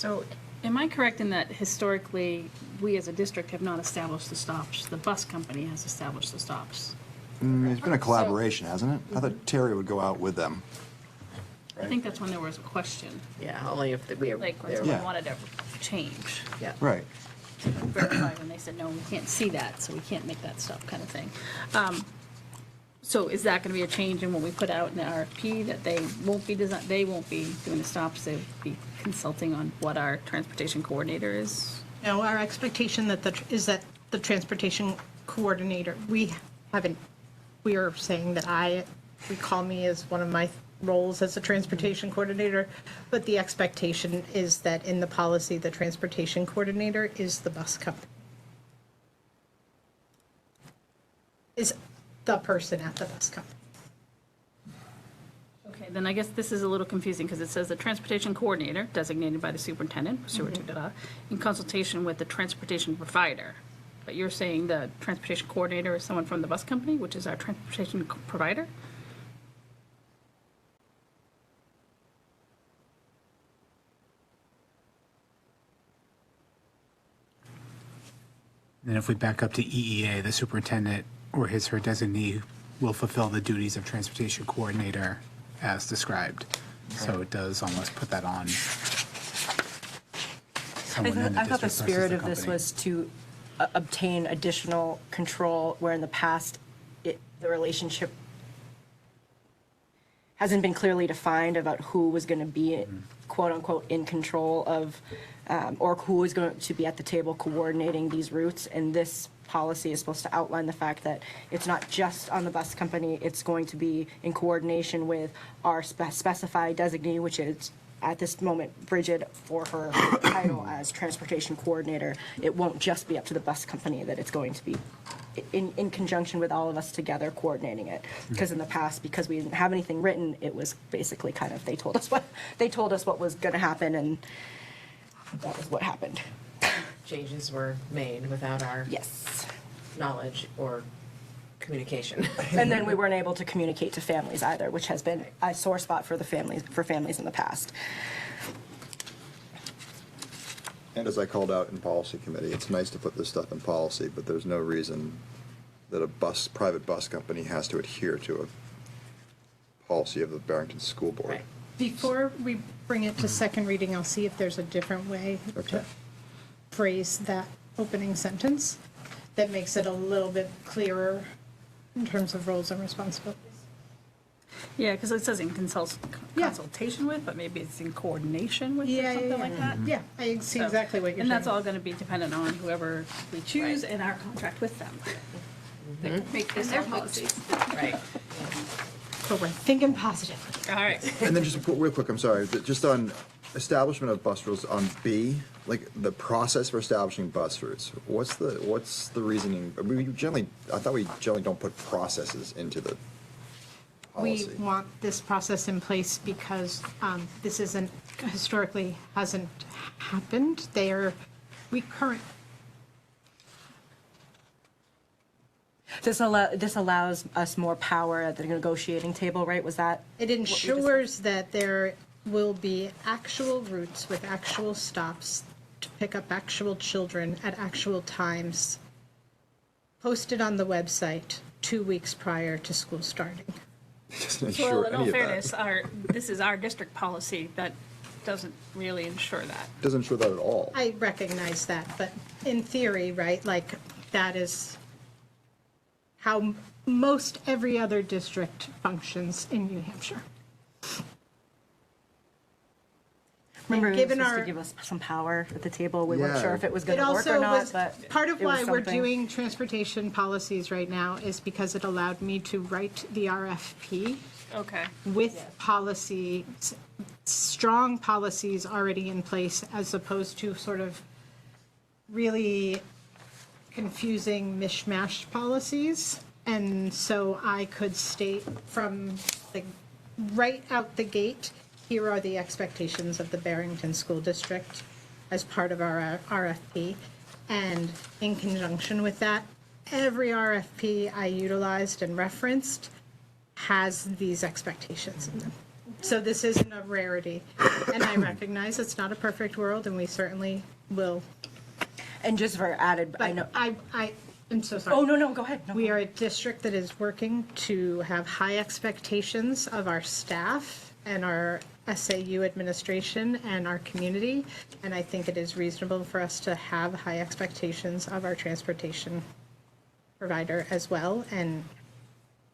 so am I correct in that historically, we as a district have not established the stops? The bus company has established the stops. It's been a collaboration, hasn't it? I thought Terry would go out with them. I think that's when there was a question, Yeah, only if we are. like when there. someone Yeah. wanted to change. Yeah. Right. Verify, and they said, no, we can't see that, so we can't make that stop, kind of thing. So is that gonna be a change in when we put out in the RFP, that they won't be they won't be doing the stops, they'll be consulting on what our transportation coordinator is? No, our expectation is that the transportation coordinator, we are saying that I recall me as one of my roles as a transportation coordinator, but the expectation is that in the policy, the transportation coordinator is the bus company. Is the person at the bus company. Okay, then I guess this is a little confusing, because it says the transportation coordinator designated by the superintendent, pursuant to da-da, in consultation with the transportation provider. But you're saying the transportation coordinator is someone from the bus company, which is our transportation provider? And if we back up to EEA, the superintendent or his/her designee will fulfill the duties of transportation coordinator as described. So it does almost put that on someone in the I thought the district versus spirit the of this company. was to obtain additional control, where in the past, the relationship hasn't been clearly defined about who was going to be, quote unquote, in control of, or who is going to be at the table coordinating these routes. And this policy is supposed to outline the fact that it's not just on the bus company, it's going to be in coordination with our specified designee, which is at this moment Bridget, for her title as transportation coordinator. It won't just be up to the bus company, that it's going to be in conjunction with all of us together coordinating it. Because in the past, because we didn't have anything written, it was basically kind of, they told us what was going to happen, and that was what happened. Changes were made without our Yes. knowledge or communication. And then we weren't able to communicate to families either, which has been a sore spot for families in the past. And as I called out in policy committee, it's nice to put this stuff in policy, but there's no reason that a private bus company has to adhere to a policy of the Barrington School Board. Right. Before we bring it to second reading, I'll see if there's a different way Okay. to phrase that opening sentence that makes it a little bit clearer in terms of roles and responsibilities. Yeah, because it says in Yeah. consultation with, but maybe it's in coordination with, or Yeah, something yeah, like yeah. that. Yeah, I see So- exactly what you're saying. And that's all going to be dependent on whoever we choose Right. and our contract with them. They make this their policies. Right. But we're thinking positively. All right. And then just real quick, I'm sorry, just on establishment of bus routes on B, like the process for establishing bus routes, what's the reasoning? I mean, I thought we generally don't put processes into the We policy. want this process in place because this historically hasn't happened. This allows us more power at the negotiating table, right? Was that? It ensures that there will be actual routes with actual stops to pick up actual children at actual times posted on the website 2 weeks prior to school starting. Doesn't Well, ensure in any all of that. fairness, this is our district policy that doesn't really ensure that. Doesn't ensure that at all. I recognize that, but in theory, right, like, that is how most every other district functions in New Hampshire. Remember, it was given supposed our- to give us some power at the table. We weren't Yeah. sure if it was It going to work also or not, was, but part of it was why we're something. doing transportation policies right now is because it allowed me to write the RFP Okay. with policy, strong policies already in place, as opposed to sort of really confusing mishmash policies. And so I could state from the, right out the gate, here are the expectations of the Barrington School District as part of our RFP. And in conjunction with that, every RFP I utilized and referenced has these expectations in them. So this isn't a rarity. And I recognize it's not a perfect world, and we certainly will. And just for added, I know. But I'm so sorry. Oh, no, go ahead. No, We are a district that is working to have high expectations of our staff and our SAU administration and our community. And I think it is reasonable for us to have high expectations of our transportation provider as well. And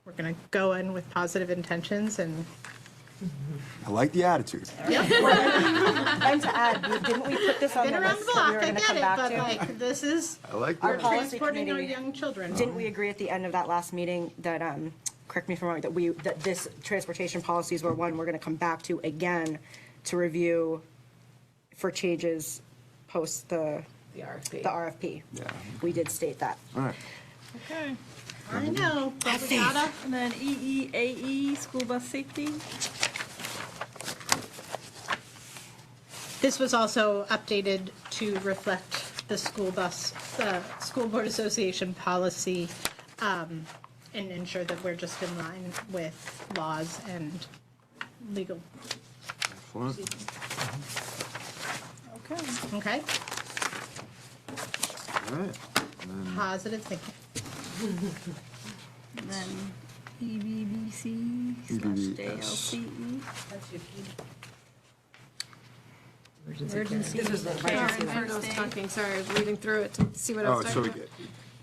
we're going to go in with positive intentions and. I like the attitude. And to add, didn't we put this on Been the around list the that we block, were I going to get come it, back but to? like, this is I like Our the policy transporting our committee. young children. Didn't we agree at the end of that last meeting that, correct me if I'm wrong, that this transportation policies were one we're going to come back to again to review for changes post the The RFP. RFP? Yeah. We did state that. All right. Okay. I know, but we gotta. And then EEAE, school bus safety. This was also updated to reflect the school board association policy, and ensure that we're just in line with laws and legal, Excellent. Okay. okay? All right. And then Positive thinking. And then EBBC /JLCE. Emergency. Sorry, I was talking, sorry, I was reading through it to see what I Oh, was so talking we about.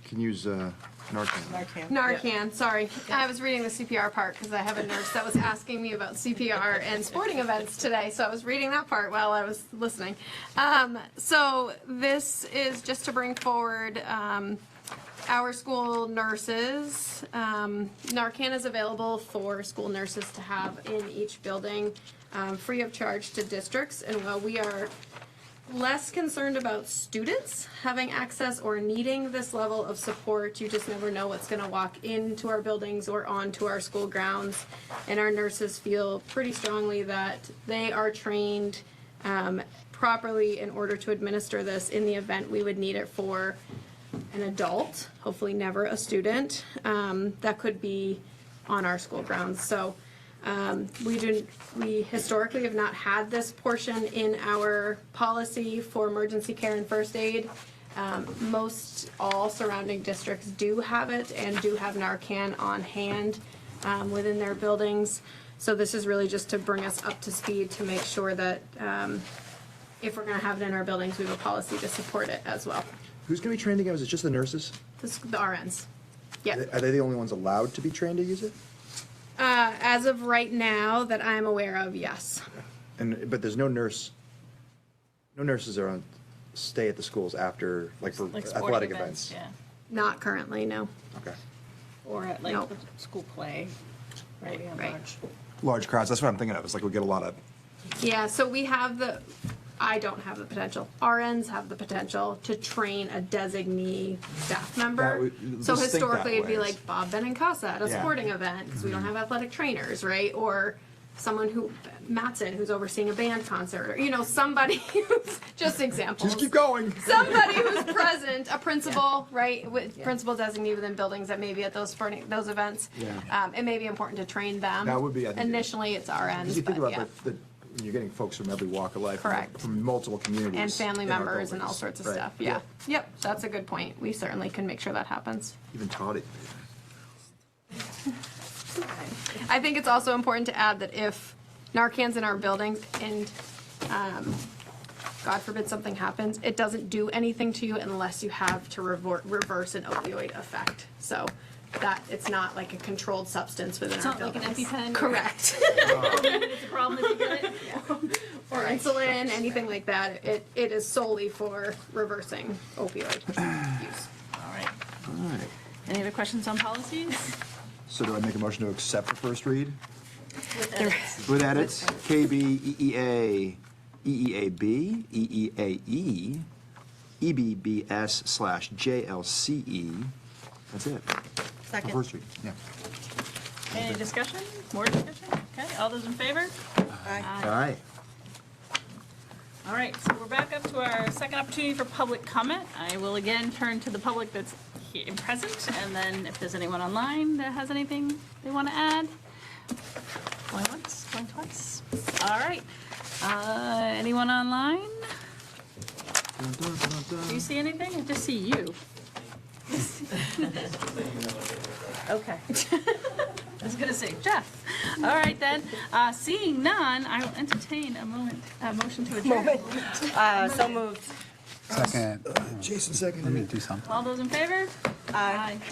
can use Narcan. Narcan. Narcan, sorry. I was reading the CPR part because I have a nurse that was asking me about CPR and sporting events today, so I was reading that part while I was listening. So this is just to bring forward our school nurses. Narcan is available for school nurses to have in each building, free of charge to districts. And while we are less concerned about students having access or needing this level of support, you just never know what's going to walk into our buildings or onto our school grounds. And our nurses feel pretty strongly that they are trained properly in order to administer this in the event we would need it for an adult, hopefully never a student, that could be on our school grounds. So we historically have not had this portion in our policy for emergency care and first aid. Most all surrounding districts do have it and do have Narcan on hand within their buildings. So this is really just to bring us up to speed to make sure that if we're going to have it in our buildings, we have a policy to support it as well. Who's going to be trained again? Is it just the nurses? The RNs. Yeah. Are they the only ones allowed to be trained to use it? As of right now that I'm aware of, yes. But there's no nurses are on stay at the schools after, like for Like sporting athletic events. Yeah. Not currently, no. Okay. Or at like Nope. the school play. Right, We have right. Large crowds. That's what I'm thinking of. It's like we get a lot of. Yeah, so we have I don't have the potential. RNs have the potential to train a designee staff member. So just think historically, that it'd be way. like Bob Benincasa at a Yeah. sporting event, because we don't have athletic trainers, right? Or someone Mattson, who's overseeing a band concert, or, somebody who's, just examples. Just keep going. Somebody who's present, a principal, right, principal designee within buildings that may be at those events. Yeah. It may be important to train them. That would be, I think, Initially, it's RNs, You think but about yeah. the you're getting folks from every walk of life. Correct. From multiple communities. And family in our members and all buildings. sorts of Right. stuff, yeah. Yep, that's a good point. We certainly can make sure that happens. Even taught it. I think it's also important to add that if Narcan's in our building and, God forbid something happens, it doesn't do anything to you unless you have to reverse an opioid effect. So that, it's not like a controlled substance within It's our not like buildings. an EpiPen. Correct. It's a problem if you get it. Or insulin, anything like that. It is solely for reversing opioid use. All right. All right. Any other questions on policies? So do I make a motion to accept the first read? With edits. With edits, KB, EEA, EEAB, EEAE, EBBS/JLCE. That's it. For Second. first read, yeah. Any discussion? More discussion? Okay, all those in favor? Aye. All right. All right, so we're back up to our second opportunity for public comment. I will again turn to the public that's here present, and then if there's anyone online that has anything they want to add. Going once, going twice. All right. Anyone online? Do you see anything? I just see you. Okay. I was gonna say, Jeff. All right then, seeing none, I will entertain a motion to adjourn. So moved. Second, Jason let me seconded it. do something. All those in favor? Aye. Thank